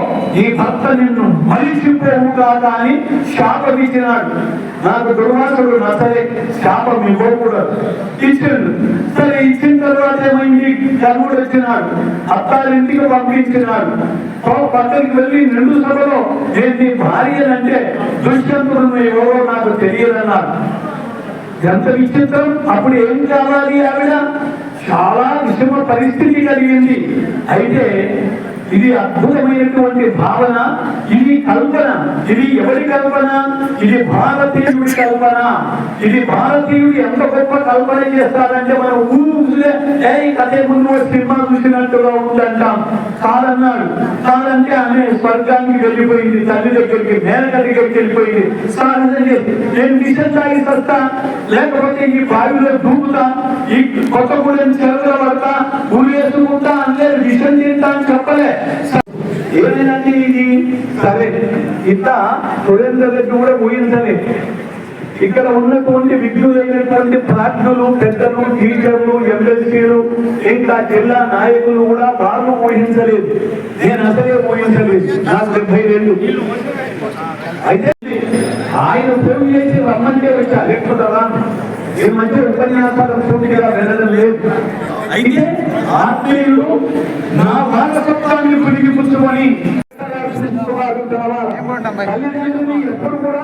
ఈ భర్త నిన్ను మరిచిపోవుగా అని శాపం ఇచ్చినాడు. నాకు దుర్వాసుడు నచ్చలే, శాపం ఇవ్వకూడదు. ఇచ్చిండు. సరే, ఇచ్చిన తర్వాత ఏమైంది? కర్ణుడు వచ్చినాడు, అత్తారింటికి పంపించినాడు. పక్కకి వెళ్ళి నిండు సభలో నేను నీ భార్య అంటే దుష్యంతుడు ఎవరో నాకు తెలియదన్నాడు. ఎంత విచిత్రం! అప్పుడు ఏం కావాలి? ఆవిడ చాలా విషమ పరిస్థితి కలిగింది. అయితే ఇది అద్భుతమైనటువంటి భావన, ఇది కల్పన. ఇది ఎవరి కల్పన? ఇది భారతీయుడి కల్పన. ఇది భారతీయుడు ఎంత గొప్ప కల్పన చేస్తారంటే మనం ఊరే కథే ముందు సినిమా చూసినట్టుగా ఉందంటాం. కాదన్నాడు. కాదంటే ఆమె స్వర్గానికి వెళ్ళిపోయింది, తల్లి దగ్గరికి, మేనక దగ్గరికి వెళ్ళిపోయింది. నేను విషం తాగి వస్తా, లేకపోతే ఈ బావిలో దూకుతా, ఈ కొత్తగూడెం చెరువులో పడతా, ఊరేసుకుంటా అంటే విషం తింటా అని చెప్పలే. ఏమైందంటే ఇది సరే, ఇంత సురేందర్ రెడ్డి కూడా ఊహించలేదు. ఇక్కడ ఉన్నటువంటి విఘ్నులైనటువంటి ప్రాజ్ఞులు, పెద్దలు, టీచర్లు, ఎమ్మెల్సీలు, ఇంకా జిల్లా నాయకులు కూడా వాళ్ళు ఊహించలేదు. నేను అసలే ఊహించలేదు. నాకు 72. అయితే ఆయన ఫోన్ చేసి రమ్మంటే వచ్చా, లేకపోతే ఈ మధ్య ఉపన్యాసాలు పూర్తిగా వెళ్ళడం లేదు. అయితే ఆత్మీయులు నా వారసత్వాన్ని పురిగిపుచ్చుకొని తల్లిదండ్రులు ఎప్పుడు కూడా